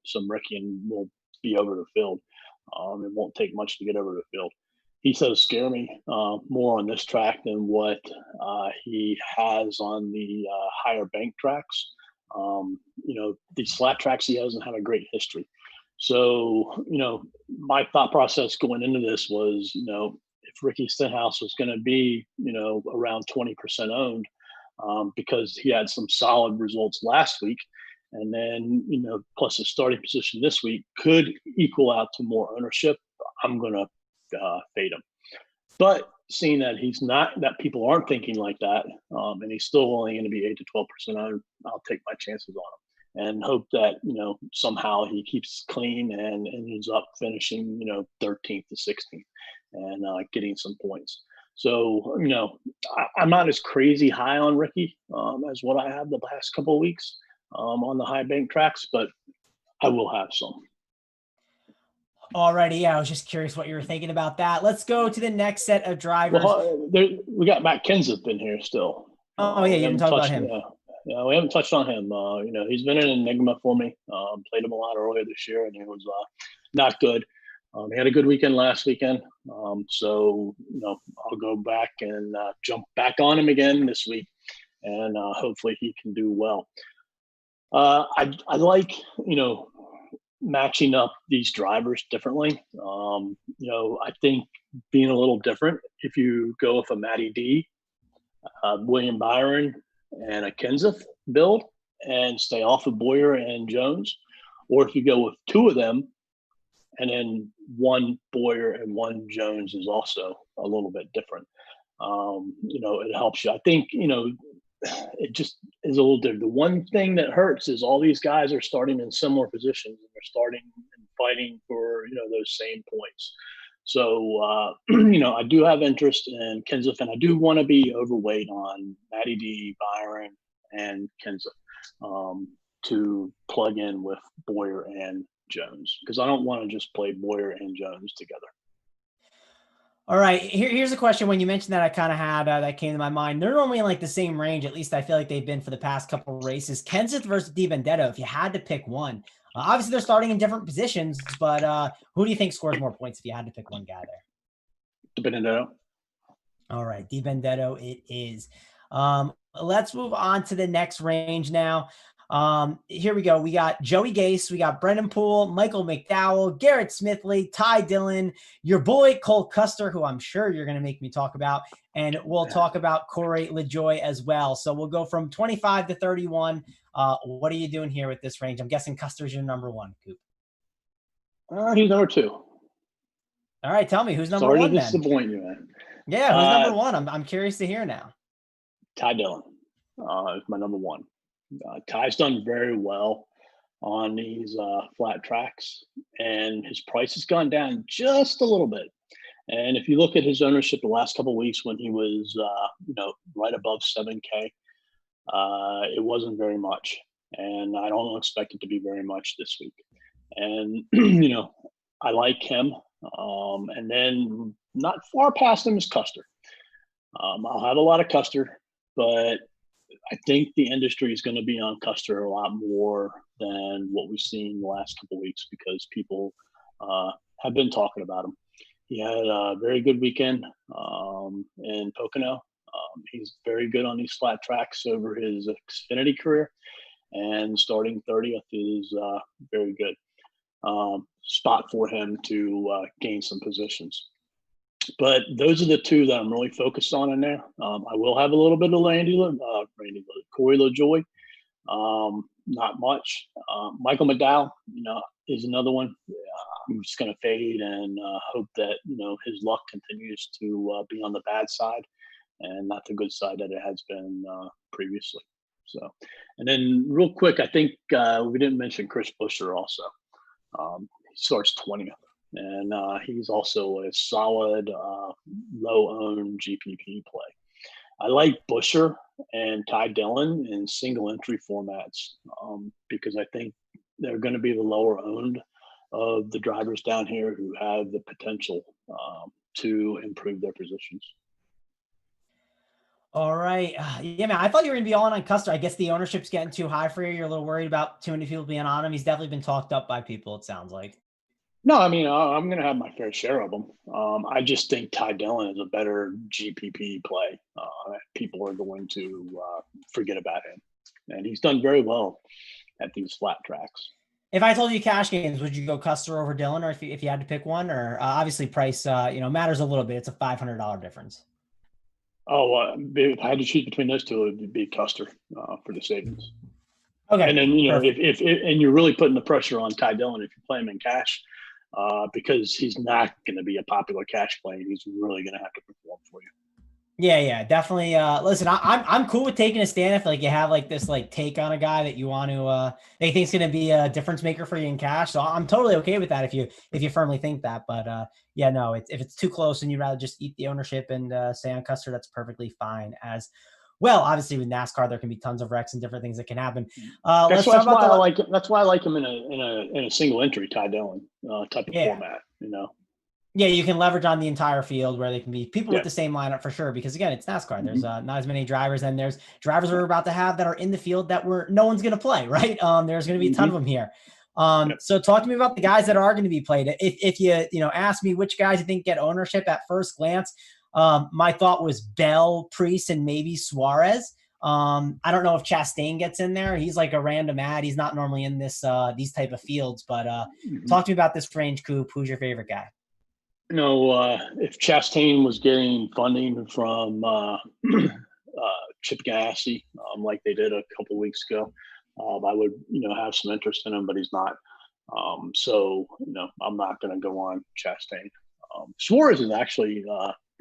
some Ricky, and we'll be over the field. It won't take much to get over the field. He does scare me more on this track than what he has on the higher bank tracks. These flat tracks, he doesn't have a great history. So, my thought process going into this was, if Ricky Stenhouse was going to be, around 20% owned, because he had some solid results last week, and then, plus his starting position this week could equal out to more ownership, I'm going to fade him. But seeing that he's not, that people aren't thinking like that, and he's still only going to be 8 to 12% owned, I'll take my chances on him and hope that, somehow he keeps clean and ends up finishing, 13th to 16th and getting some points. So, I'm not as crazy high on Ricky as what I have the last couple of weeks on the high bank tracks, but I will have some. Alrighty, yeah, I was just curious what you were thinking about that. Let's go to the next set of drivers. Well, we got Matt Kenseth in here still. Oh yeah, you didn't talk about him. Yeah, we haven't touched on him. He's been an enigma for me. Played him a lot earlier this year, and he was not good. He had a good weekend last weekend. So, I'll go back and jump back on him again this week, and hopefully he can do well. I like, matching up these drivers differently. I think being a little different, if you go with a Matty D, William Byron, and a Kenseth build and stay off of Boyer and Jones, or if you go with two of them and then one Boyer and one Jones is also a little bit different. It helps you. I think, it just is a little different. The one thing that hurts is all these guys are starting in similar positions and they're starting and fighting for, those same points. So, I do have interest in Kenseth, and I do want to be overweight on Matty D, Byron, and Kenseth to plug in with Boyer and Jones, because I don't want to just play Boyer and Jones together. All right, here's a question. When you mentioned that, I kind of had that came to my mind. They're normally in like the same range. At least I feel like they've been for the past couple of races. Kenseth versus DiBenedetto. If you had to pick one, obviously they're starting in different positions, but who do you think scores more points if you had to pick one guy there? DiBenedetto. All right, DiBenedetto it is. Let's move on to the next range now. Here we go. We got Joey Gase, we got Brendan Poole, Michael McDowell, Garrett Smithley, Ty Dillon, your boy Cole Custer, who I'm sure you're going to make me talk about, and we'll talk about Corey LaJoie as well. So we'll go from 25 to 31. What are you doing here with this range? I'm guessing Custer's your number one, Coop. He's number two. All right, tell me who's number one then. Sorry to disappoint you, man. Yeah, who's number one? I'm curious to hear now. Ty Dillon is my number one. Ty's done very well on these flat tracks, and his price has gone down just a little bit. And if you look at his ownership the last couple of weeks when he was, right above 7K, it wasn't very much. And I don't expect it to be very much this week. And, I like him. And then not far past him is Custer. I'll have a lot of Custer, but I think the industry is going to be on Custer a lot more than what we've seen the last couple of weeks, because people have been talking about him. He had a very good weekend in Pocono. He's very good on these flat tracks over his Xfinity career, and starting 30th is very good spot for him to gain some positions. But those are the two that I'm really focused on in there. I will have a little bit of Corey LaJoie. not much. Michael McDowell, is another one. I'm just going to fade and hope that his luck continues to be on the bad side and not the good side that it has been previously. So, and then real quick, I think we didn't mention Chris Buescher also. He starts 20th, and he's also a solid low-owned GPP play. I like Buescher and Ty Dillon in single entry formats because I think they're going to be the lower owned of the drivers down here who have the potential to improve their positions. All right. Yeah, man, I thought you were going to be all in on Custer. I guess the ownership's getting too high for you. You're a little worried about too many people being on him. He's definitely been talked up by people, it sounds like. No, I mean, I'm going to have my fair share of them. I just think Ty Dillon is a better GPP play. People are going to forget about him. And he's done very well at these flat tracks. If I told you cash games, would you go Custer over Dillon, or if you had to pick one? Or obviously price, matters a little bit. It's a $500 difference. Oh, if I had to choose between those two, it would be Custer for the savings. Okay. And then, if and you're really putting the pressure on Ty Dillon if you play him in cash, because he's not going to be a popular cash play. He's really going to have to perform for you. Yeah, definitely. Listen, I'm cool with taking a stand if you have this take on a guy that you want to that you think is going to be a difference maker for you in cash. So I'm totally okay with that if you firmly think that. But yeah, no, if it's too close and you'd rather just eat the ownership and stay on Custer, that's perfectly fine as well. Obviously, with NASCAR, there can be tons of wrecks and different things that can happen. That's why I like him in a single entry Ty Dillon type of format. Yeah, you can leverage on the entire field where they can be people with the same lineup for sure. Because again, it's NASCAR. There's not as many drivers, and there's drivers we're about to have that are in the field that no one's going to play, right? There's going to be a ton of them here. So talk to me about the guys that are going to be played. If you ask me which guys you think get ownership at first glance, my thought was Bell, Priest, and maybe Suarez. I don't know if Chastain gets in there. He's like a random ad. He's not normally in these type of fields. But talk to me about this range, Coop. Who's your favorite guy? If Chastain was getting funding from Chip Ganassi, like they did a couple weeks ago, I would, have some interest in him, but he's not. So, I'm not going to go on Chastain. Suarez is actually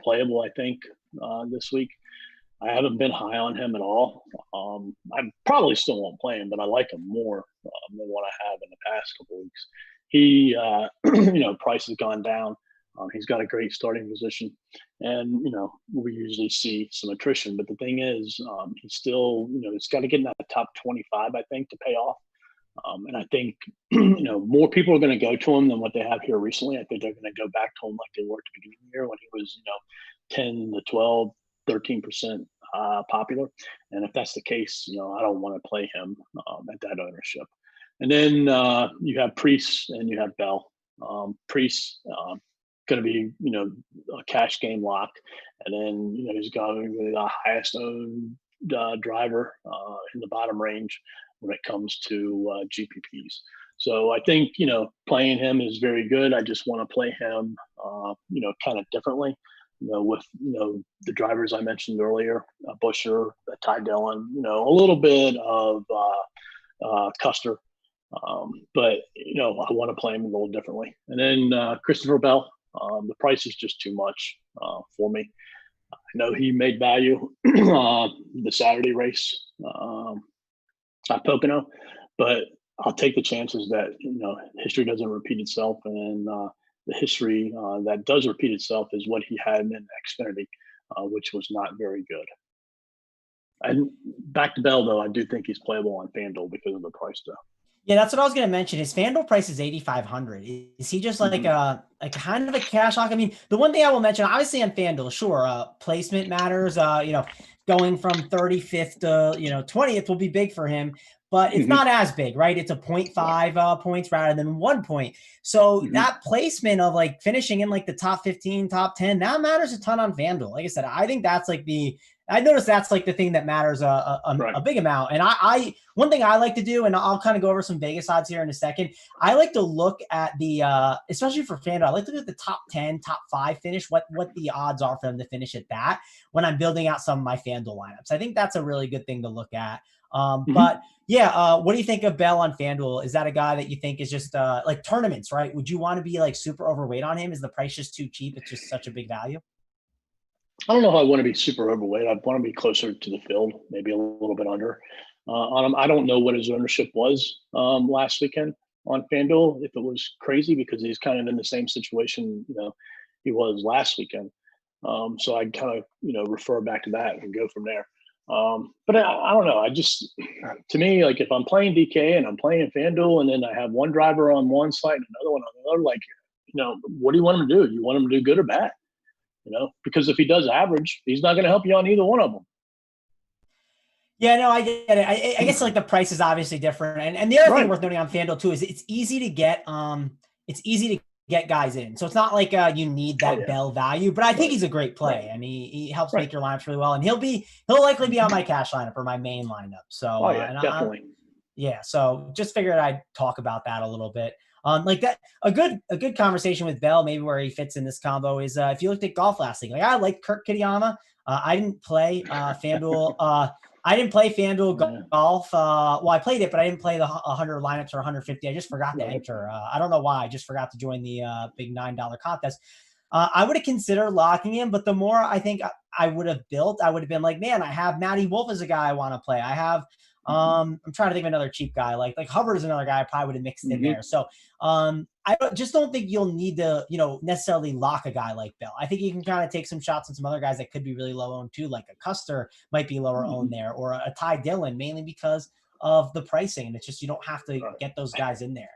playable, I think, this week. I haven't been high on him at all. I probably still won't play him, but I like him more than what I have in the past couple weeks. He, price has gone down. He's got a great starting position, and we usually see some attrition. But the thing is, he's still he's got to get in that top 25, I think, to pay off. And I think more people are going to go to him than what they have here recently. I think they're going to go back to him like they were at the beginning of the year when he was 10 to 12, 13% popular. And if that's the case, I don't want to play him at that ownership. And then you have Priest and you have Bell. Priest. Going to be, a cash game lock. And then, he's going to be the highest owned driver in the bottom range when it comes to GPPs. So I think, playing him is very good. I just want to play him, kind of differently, with, the drivers I mentioned earlier, Buescher, Ty Dillon, a little bit of Custer. But, I want to play him a little differently. And then Christopher Bell. The price is just too much for me. I know he made value the Saturday race at Pocono, but I'll take the chances that history doesn't repeat itself, and the history that does repeat itself is what he had in Xfinity, which was not very good. And back to Bell, though, I do think he's playable on FanDuel because of the price, though. Yeah, that's what I was going to mention. His FanDuel price is $8,500. Is he just like a kind of a cash lock? I mean, the one thing I will mention, obviously on FanDuel, sure, placement matters. Going from 35th to 20th will be big for him, but it's not as big, right? It's a 0.5 points rather than 1 point. So that placement of finishing in the top 15, top 10, that matters a ton on FanDuel. Like I said, I think that's I noticed that's the thing that matters a big amount. And I one thing I like to do, and I'll kind of go over some Vegas odds here in a second. I like to look at the, especially for FanDuel, I like to look at the top 10, top 5 finish, what the odds are for them to finish at that when I'm building out some of my FanDuel lineups. I think that's a really good thing to look at. But yeah, what do you think of Bell on FanDuel? Is that a guy that you think is just like tournaments, right? Would you want to be like super overweight on him? Is the price just too cheap? It's just such a big value. I don't know if I want to be super overweight. I want to be closer to the field, maybe a little bit under on him. I don't know what his ownership was last weekend on FanDuel, if it was crazy, because he's kind of in the same situation, he was last weekend. So I kind of, refer back to that and go from there. But I don't know. To me, like if I'm playing DK and I'm playing FanDuel and then I have one driver on one side and another one on the other, like, what do you want him to do? You want him to do good or bad? Because if he does average, he's not going to help you on either one of them. Yeah, no, I get it. I guess like the price is obviously different. And the other thing worth noting on FanDuel too is it's easy to get guys in. So it's not like you need that Bell value, but I think he's a great play and he helps make your lineups really well. And he'll likely be on my cash lineup or my main lineup. So definitely. So just figured I'd talk about that a little bit. Like that, a good conversation with Bell, maybe where he fits in this combo is if you looked at golf last week. Like I like Kurt Kitayama. I didn't play FanDuel. I didn't play FanDuel golf. Well, I played it, but I didn't play the 100 lineups or 150. I just forgot to enter. I don't know why. I just forgot to join the big $9 contest. I would have considered locking him, but the more I think I would have built, I would have been like, man, I have Matty Wolf as a guy I want to play. I have I'm trying to think of another cheap guy. Like Hubbard is another guy I probably would have mixed in there. So I just don't think you'll need to, necessarily lock a guy like Bell. I think you can kind of take some shots on some other guys that could be really low owned too, like a Custer might be lower owned there, or a Ty Dillon, mainly because of the pricing. And it's just you don't have to get those guys in there.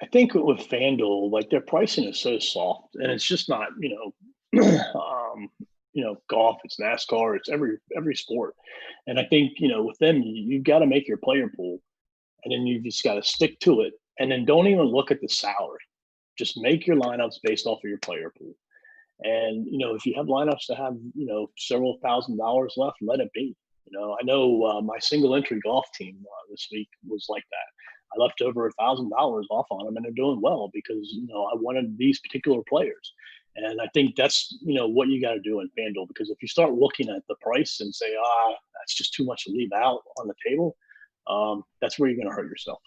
I think with FanDuel, like their pricing is so soft, and it's just not, golf, it's NASCAR, it's every sport. And I think, with them, you've got to make your player pool, and then you just got to stick to it. And then don't even look at the salary. Just make your lineups based off of your player pool. And, if you have lineups that have, several $1,000s left, let it be. I know my single entry golf team this week was like that. I left over $1,000 off on them, and they're doing well because, I wanted these particular players. And I think that's, what you got to do in FanDuel, because if you start looking at the price and say, that's just too much to leave out on the table, that's where you're going to hurt yourself.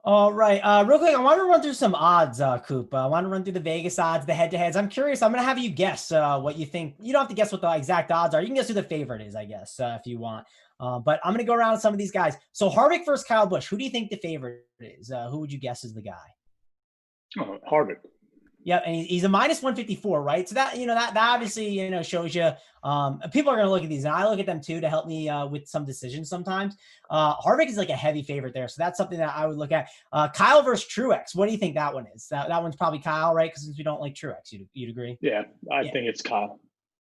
All right. Real quick, I want to run through some odds, Coop. I want to run through the Vegas odds, the head-to-heads. I'm curious. I'm going to have you guess what you think. You don't have to guess what the exact odds are. You can guess who the favorite is, I guess, if you want. But I'm going to go around with some of these guys. So Harvick versus Kyle Busch. Who do you think the favorite is? Who would you guess is the guy? Harvick. Yeah, and he's a minus 154, right? So that, that obviously, shows you people are going to look at these, and I look at them too to help me with some decisions sometimes. Harvick is like a heavy favorite there, so that's something that I would look at. Kyle versus Truex. What do you think that one is? That one's probably Kyle, right? Because since we don't like Truex, you'd agree? Yeah, I think it's Kyle.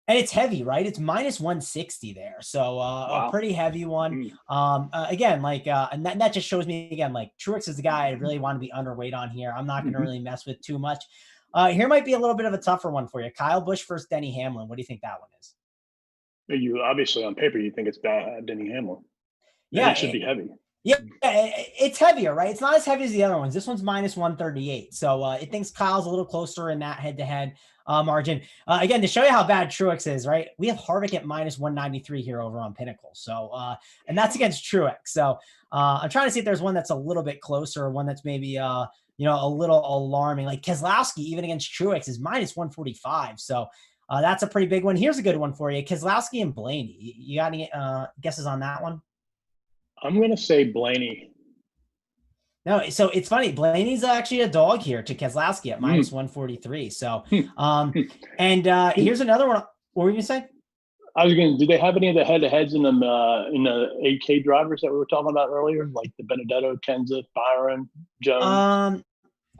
And it's heavy, right? It's minus 160 there. So a pretty heavy one. Again, and that just shows me, again, like Truex is the guy I really want to be underweight on here. I'm not going to really mess with too much. Here might be a little bit of a tougher one for you. Kyle Busch versus Denny Hamlin. What do you think that one is? You obviously on paper, you think it's Denny Hamlin. Yeah. It should be heavy. Yeah, it's heavier, right? It's not as heavy as the other ones. This one's minus 138. So it thinks Kyle's a little closer in that head-to-head margin. Again, to show you how bad Truex is, right? We have Harvick at minus 193 here over on Pinnacle. So, and that's against Truex. So I'm trying to see if there's one that's a little bit closer, one that's maybe, a little alarming. Like Keselowski, even against Truex, is minus 145. So that's a pretty big one. Here's a good one for you. Keselowski and Blaney. You got any guesses on that one? I'm going to say Blaney. No, so it's funny. Blaney's actually a dog here to Keselowski at minus 143. So, and here's another one. What were you going to say? I was going to, do they have any of the head-to-heads in the 8K drivers that we were talking about earlier? Like the Benedetto, Kenseth, Byron, Jones?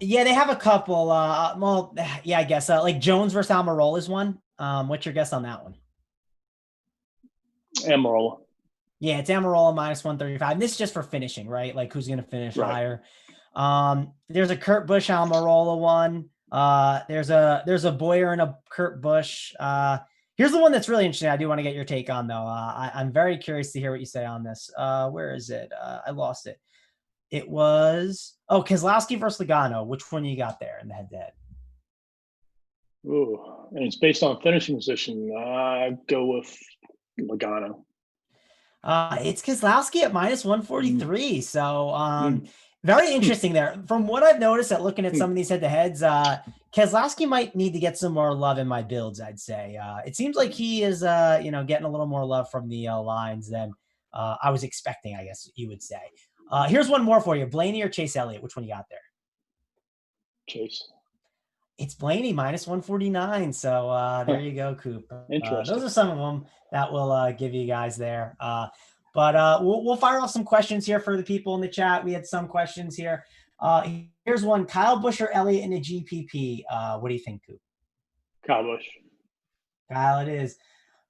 Yeah, they have a couple. Well, yeah, I guess like Jones versus Almirola is one. What's your guess on that one? Almirola. Yeah, it's Almirola minus 135. And this is just for finishing, right? Like who's going to finish higher. There's a Kurt Busch Almirola one. There's a Boyer and a Kurt Busch. Here's the one that's really interesting. I do want to get your take on though. I'm very curious to hear what you say on this. Where is it? I lost it. It was, Keselowski versus Logano. Which one you got there in the head-to-head? Ooh, and it's based on finishing position. I go with Logano. It's Keselowski at minus Mm, 143. So mm, very mm, interesting there. From what I've noticed at looking at mm. some of these head-to-heads, Keselowski might need to get some more love in my builds, I'd say. It seems like he is, getting a little more love from the lines than I was expecting, I guess you would say. Here's one more for you. Blaney or Chase Elliott? Which one you got there? Chase. It's Blaney minus 149. So there Huh. you go, Coop. Those Interesting. are some of them that will give you guys there. But we'll fire off some questions here for the people in the chat. We had some questions here. Here's one: Kyle Busch or Elliott in a GPP. What do you think, Coop? Cowboys. Kyle, it is.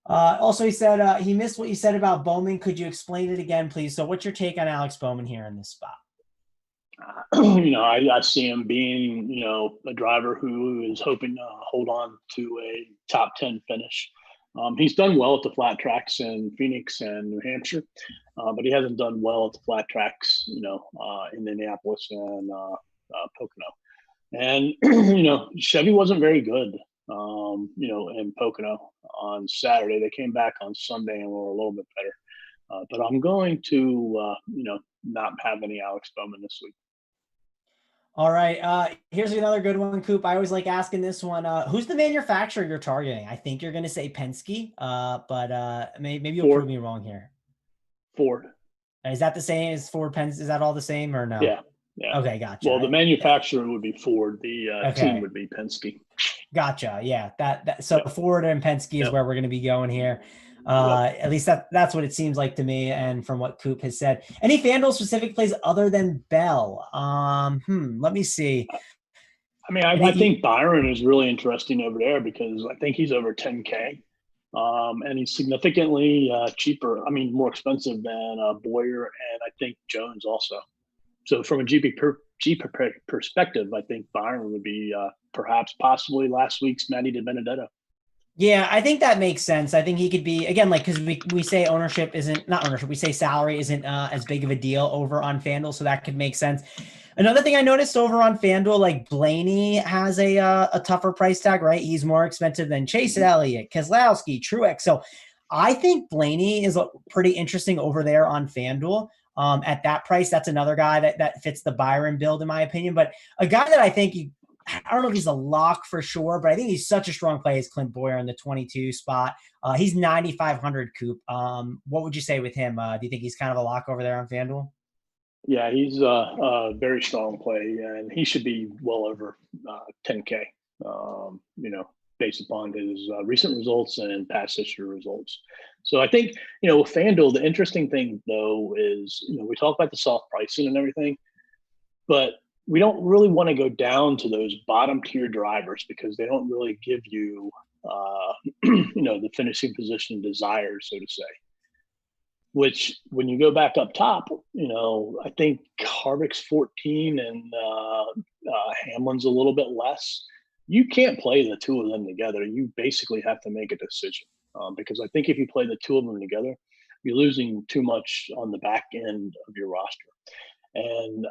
Also, he said he missed what you said about Bowman. Could you explain it again, please? So, what's your take on Alex Bowman here in this spot? I see him being, a driver who is hoping to hold on to a top 10 finish. He's done well at the flat tracks in Phoenix and New Hampshire, but he hasn't done well at the flat tracks, in Indianapolis and Pocono. And, Chevy wasn't very good, in Pocono on Saturday. They came back on Sunday and were a little bit better. But I'm going to, not have any Alex Bowman this week. All right. Here's another good one, Coop. I always like asking this one. Who's the manufacturer you're targeting? I think you're going to say Penske, but maybe you'll Ford. prove me wrong here. Ford. Is that the same as Ford Penske? Is that all the same or no? Yeah. Okay, gotcha. Well, the manufacturer would be Ford. The team would be Penske. Gotcha. Yeah. So Ford and Penske is where we're going to be going here. At least that's what it seems like to me, and from what Coop has said. Any FanDuel specific plays other than Bell? Let me see. I mean, I think Byron is really interesting over there because I think he's over 10K. And he's significantly cheaper. I mean, more expensive than Boyer and I think Jones also. So from a GP perspective, I think Byron would be perhaps possibly last week's Matty DiBenedetto. Yeah, I think that makes sense. I think he could be, again, like, because we say ownership isn't, not ownership, we say salary isn't as big of a deal over on FanDuel, so that could make sense. Another thing I noticed over on FanDuel, like Blaney has a tougher price tag, right? He's more expensive than Chase Elliott, Keselowski, Truex. So I think Blaney is pretty interesting over there on FanDuel. At that price, that's another guy that fits the Byron build, in my opinion. But a guy that I think I don't know if he's a lock for sure, but I think he's such a strong play as Clint Boyer in the 22 spot. He's 9,500 Coop. What would you say with him? Do you think he's kind of a lock over there on FanDuel? Yeah, he's a very strong play, and he should be well over 10K. Based upon his recent results and past history results. So I think with FanDuel, the interesting thing though is we talk about the soft pricing and everything, but we don't really want to go down to those bottom tier drivers because they don't really give you the finishing position desired, so to say. Which, when you go back up top, I think Harvick's 14 and Hamlin's a little bit less. You can't play the two of them together. You basically have to make a decision because I think if you play the two of them together, you're losing too much on the back end of your roster. And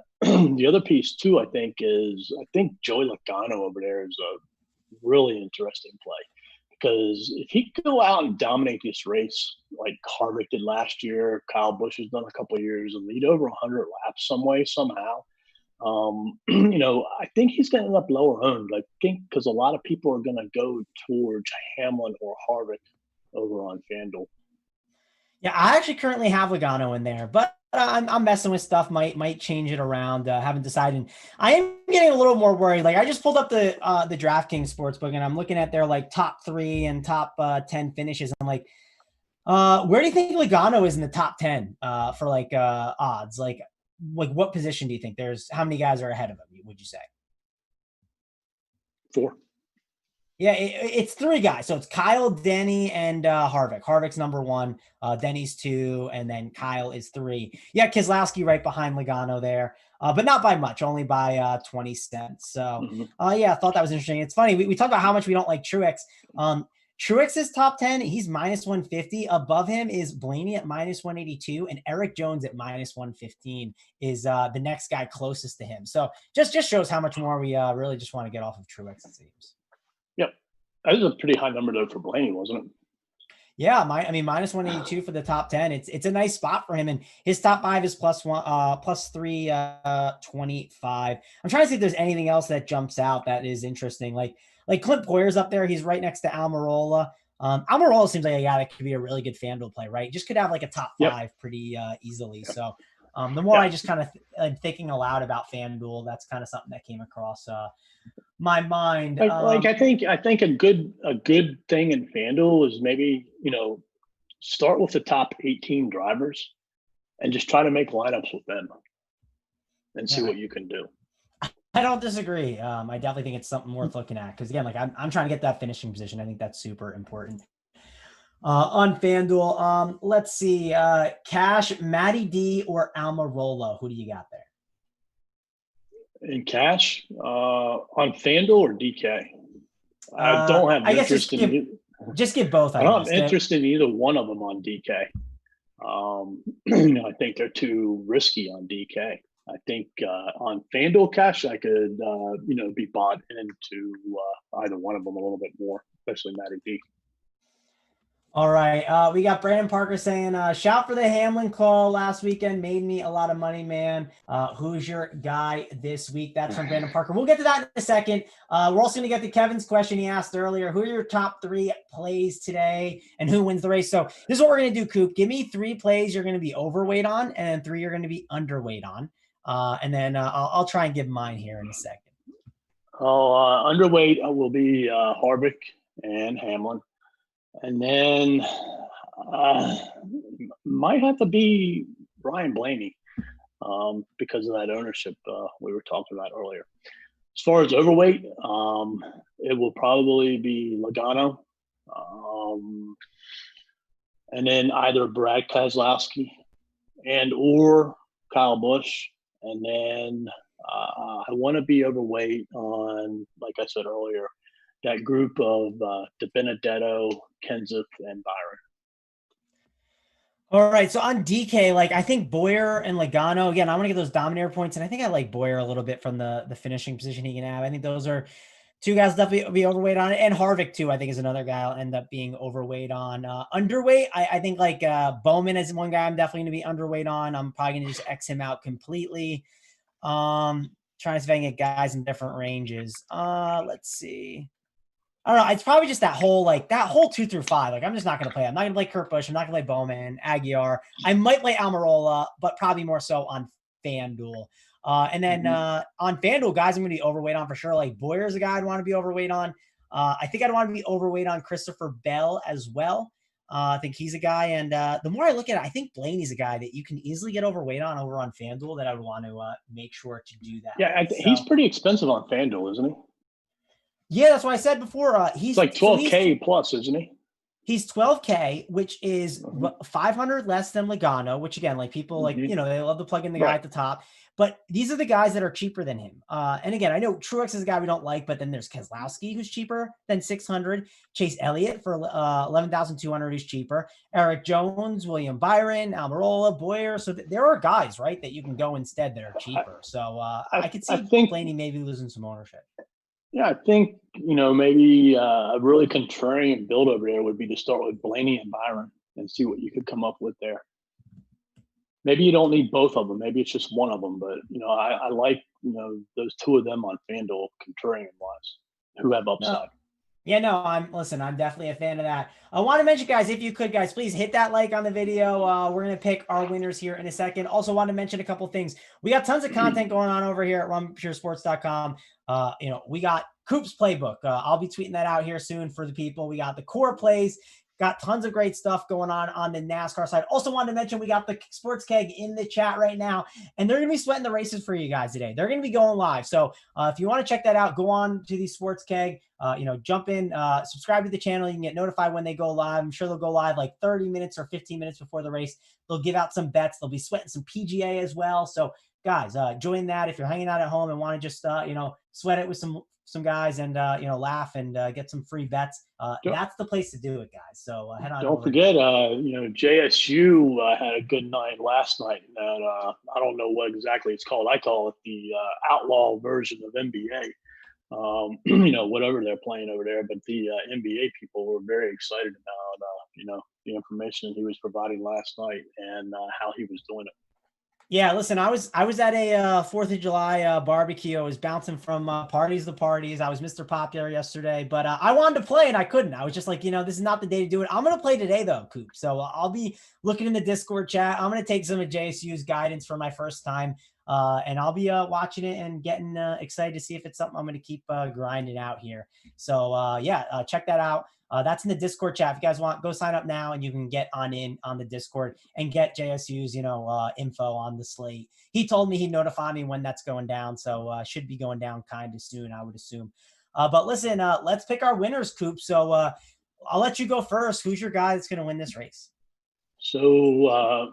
the other piece too, I think Joey Logano over there is a really interesting play. Because if he could go out and dominate this race like Harvick did last year, Kyle Busch has done a couple of years, and lead over 100 laps some way, somehow, I think he's going to end up lower owned. I think because a lot of people are going to go towards Hamlin or Harvick over on FanDuel. Yeah, I actually currently have Logano in there, but I'm messing with stuff. Might change it around. Haven't decided. I am getting a little more worried. Like I just pulled up the Draftkings sportsbook and I'm looking at their like top 3 and top 10 finishes. I'm like, where do you think Logano is in the top 10 for like odds? Like what position do you think? How many guys are ahead of him? Would you say? 4. Yeah, it's 3 guys. So it's Kyle, Denny, and Harvick. Harvick's number 1, Denny's 2, and then Kyle is 3. Yeah, Keselowski right behind Logano there, but not by much, only by 20 cents. So, yeah, I thought that was interesting. It's funny. We talked about how much we don't like Truex. Truex is top 10. He's minus 150. Above him is Blaney at minus 182, and Eric Jones at minus 115 is the next guy closest to him. So just shows how much more we really just want to get off of Truex, it seems. Yep. That was a pretty high number, though, for Blaney, wasn't it? Yeah, I mean, minus 182 for the top 10. It's a nice spot for him. And his top five is plus 325. I'm trying to see if there's anything else that jumps out that is interesting. Like Clint Boyer's up there. He's right next to Almirola. Almirola seems like a guy that could be a really good FanDuel play, right? Just could have like a top Yep. five pretty easily. So the more I just kind of I'm thinking aloud about FanDuel, that's kind of something that came across my mind. I think a good thing in FanDuel is maybe, start with the top 18 drivers and just try to make lineups with them and see what you can do. I don't disagree. I definitely think it's something worth looking at because again, like I'm trying to get that finishing position. I think that's super important. On FanDuel, let's see. Cash, Matty D, or Almirola. Who do you got there? In cash, on FanDuel or DK? I don't have interest in just give both. I don't have interest in either one of them on DK. I think they're too risky on DK. I think on FanDuel cash, I could be bought into either one of them a little bit more, especially Matty D. All right. We got Brandon Parker saying, shout for the Hamlin call last weekend. Made me a lot of money, man. Who's your guy this week? That's from Brandon Parker. We'll get to that in a second. We're also going to get to Kevin's question he asked earlier. Who are your top three plays today and who wins the race? So this is what we're going to do, Coop. Give me three plays you're going to be overweight on and three you're going to be underweight on. And then I'll try and give mine here in a second. Underweight will be Harvick and Hamlin. And then might have to be Brian Blaney because of that ownership we were talking about earlier. As far as overweight, it will probably be Logano. And then either Brad Keselowski and or Kyle Busch. And then I want to be overweight on, like I said earlier, that group of DiBenedetto, Kenseth, and Byron. All right. So on DK, like I think Boyer and Logano, again, I want to get those dominator points. And I think I like Boyer a little bit from the finishing position he can have. I think those are two guys definitely be overweight on it. And Harvick too, I think is another guy I'll end up being overweight on. Underweight, I think like Bowman is one guy I'm definitely going to be underweight on. I'm probably going to just X him out completely. Trying to see if I can get guys in different ranges. Let's see. I don't know. It's probably just that whole 2 through 5. Like I'm just not going to play. I'm not going to play Kurt Busch. I'm not going to play Bowman, Aguiar. I might play Almirola, but probably more so on FanDuel. And then on FanDuel, guys, I'm going to be overweight on for sure. Like Boyer's a guy I'd want to be overweight on. I think I'd want to be overweight on Christopher Bell as well. I think he's a guy. And the more I look at it, I think Blaney's a guy that you can easily get overweight on over on FanDuel that I would want to make sure to do that. Yeah, he's pretty expensive on FanDuel, isn't he? Yeah, that's what I said before. He's like $12K plus, isn't he? He's $12K, which is $500 less than Logano, which again, like people like, they love to plug in the guy at the top, but these are the guys that are cheaper than him. And again, I know Truex is a guy we don't like, but then there's Keselowski, who's cheaper than 600, Chase Elliott for 11,200 who's cheaper, Eric Jones, William Byron, Almirola, Boyer. So there are guys, right, that you can go instead that are cheaper. So I could see Blaney maybe losing some ownership. Yeah, I think, maybe a really contrarian build over there would be to start with Blaney and Byron and see what you could come up with there. Maybe you don't need both of them. Maybe it's just one of them. But, I like, those two of them on FanDuel contrarian-wise who have upside. Yeah, no, I'm definitely a fan of that. I want to mention, guys, if you could, guys, please hit that like on the video. We're going to pick our winners here in a second. Also want to mention a couple things. We got tons of content going on over here at runpuresports.com. We got Coop's playbook. I'll be tweeting that out here soon for the people. We got the core plays. Got tons of great stuff going on the NASCAR side. Also wanted to mention we got the Sports Keg in the chat right now, and they're going to be sweating the races for you guys today. They're going to be going live. So if you want to check that out, go on to the Sports Keg, jump in, subscribe to the channel. You can get notified when they go live. I'm sure they'll go live like 30 minutes or 15 minutes before the race. They'll give out some bets. They'll be sweating some PGA as well. So guys, join that if you're hanging out at home and want to just, sweat it with some guys and, laugh and get some free bets. That's the place to do it, guys. So head on. Don't forget, JSU had a good night last night. And I don't know what exactly it's called. I call it the outlaw version of NBA. Whatever they're playing over there. But the NBA people were very excited about, the information that he was providing last night and how he was doing it. Yeah, listen, I was at a 4th of July barbecue. I was bouncing from parties to parties. I was Mr. Popular yesterday, but I wanted to play and I couldn't. I was just like, this is not the day to do it. I'm going to play today though, Coop. So I'll be looking in the Discord chat. I'm going to take some of JSU's guidance for my first time. And I'll be watching it and getting excited to see if it's something I'm going to keep grinding out here. So yeah, check that out. That's in the Discord chat. If you guys want, go sign up now and you can get in on the Discord and get JSU's, info on the slate. He told me he'd notify me when that's going down. So should be going down kind of soon, I would assume. But listen, let's pick our winners, Coop. So I'll let you go first. Who's your guy that's going to win this race? So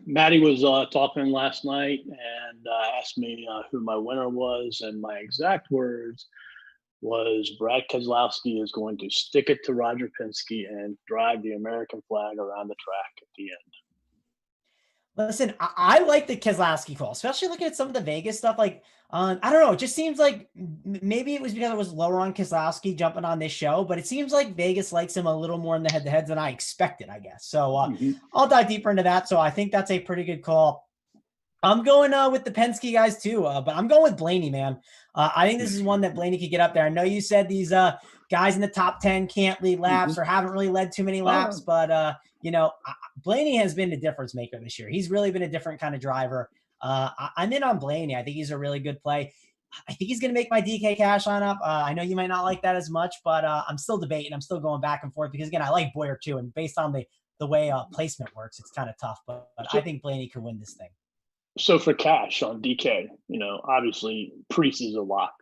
Maddie was talking last night and asked me who my winner was. And my exact words was Brad Keselowski is going to stick it to Roger Penske and drive the American flag around the track at the end. Listen, I like the Keselowski call, especially looking at some of the Vegas stuff. Like, I don't know. It just seems like maybe it was because it was lower on Keselowski jumping on this show, but it seems like Vegas likes him a little more in the head-to-heads than I expected, I guess. So I'll dive deeper into that. So I think that's a pretty good call. I'm going with the Penske guys too, but I'm going with Blaney, man. I think this is one that Blaney could get up there. I know you said these guys in the top 10 can't lead laps or haven't really led too many laps, but Blaney has been the difference maker this year. He's really been a different kind of driver. I'm in on Blaney. I think he's a really good play. I think he's going to make my DK cash line up. I know you might not like that as much, but I'm still debating. I'm still going back and forth because, again, I like Boyer too. And based on the way placement works, it's kind of tough. But I think Blaney could win this thing. So for cash on DK, obviously Priest is a lock.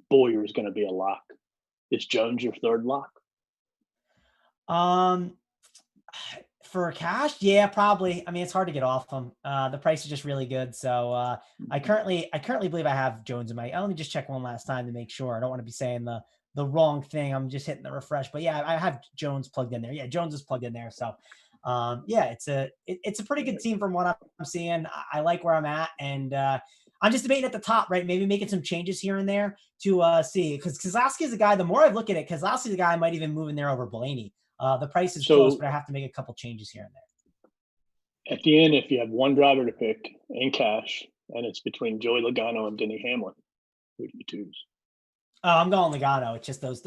Boyer is going to be a lock. Is Jones your third lock? For cash, yeah, probably. I mean, it's hard to get off them. The price is just really good. So I currently believe I have Jones in my. Let me just check one last time to make sure. I don't want to be saying the wrong thing. I'm just hitting the refresh. But yeah, I have Jones plugged in there. Yeah, Jones is plugged in there. So yeah, it's a pretty good team from what I'm seeing. I like where I'm at, and I'm just debating at the top, right? Maybe making some changes here and there to see, because Keselowski is the guy. The more I look at it, Keselowski is the guy I might even move in there over Blaney. The price is close, but I have to make a couple changes here and there. At the end, if you have one driver to pick in cash, and it's between Joey Logano and Denny Hamlin, who do you choose? I'm going Logano. It's just those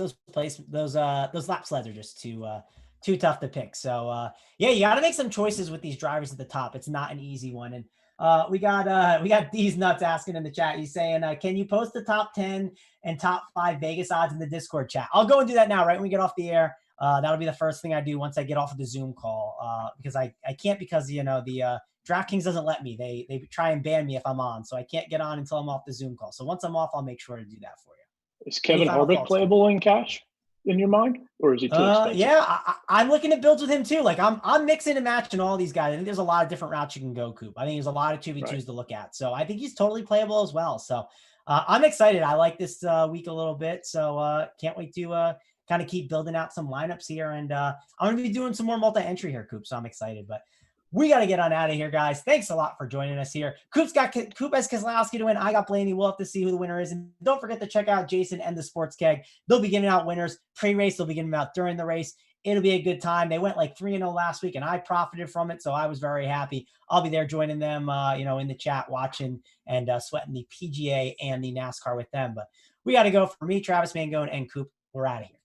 lap sleds are just too tough to pick. So yeah, you got to make some choices with these drivers at the top. It's not an easy one. And we got these nuts asking in the chat. He's saying, can you post the top 10 and top 5 Vegas odds in the Discord chat? I'll go and do that now, right when we get off the air. That'll be the first thing I do once I get off of the Zoom call, because I can't, because the Draftkings doesn't let me. They try and ban me if I'm on, so I can't get on until I'm off the Zoom call. So once I'm off, I'll make sure to do that for you. Is Kevin Harvick playable in cash in your mind, or is he too expensive? Yeah, I'm looking at builds with him too. Like I'm mixing and matching all these guys. I think there's a lot of different routes you can go, Coop. I think there's a lot of 2v2s to look at. So I think he's totally playable as well. So I'm excited. I like this week a little bit. So can't wait to kind of keep building out some lineups here. And I'm going to be doing some more multi-entry here, Coop. So I'm excited, but we got to get on out of here, guys. Thanks a lot for joining us here. Coop has Keselowski to win. I got Blaney. We'll have to see who the winner is. And don't forget to check out Jason and the Sports Keg. They'll be giving out winners pre-race. They'll be giving them out during the race. It'll be a good time. They went like 3-0 last week, and I profited from it. So I was very happy. I'll be there joining them, in the chat, watching and sweating the PGA and the NASCAR with them. But we got to go. For me, Travis Mangone, and Coop, we're out of here.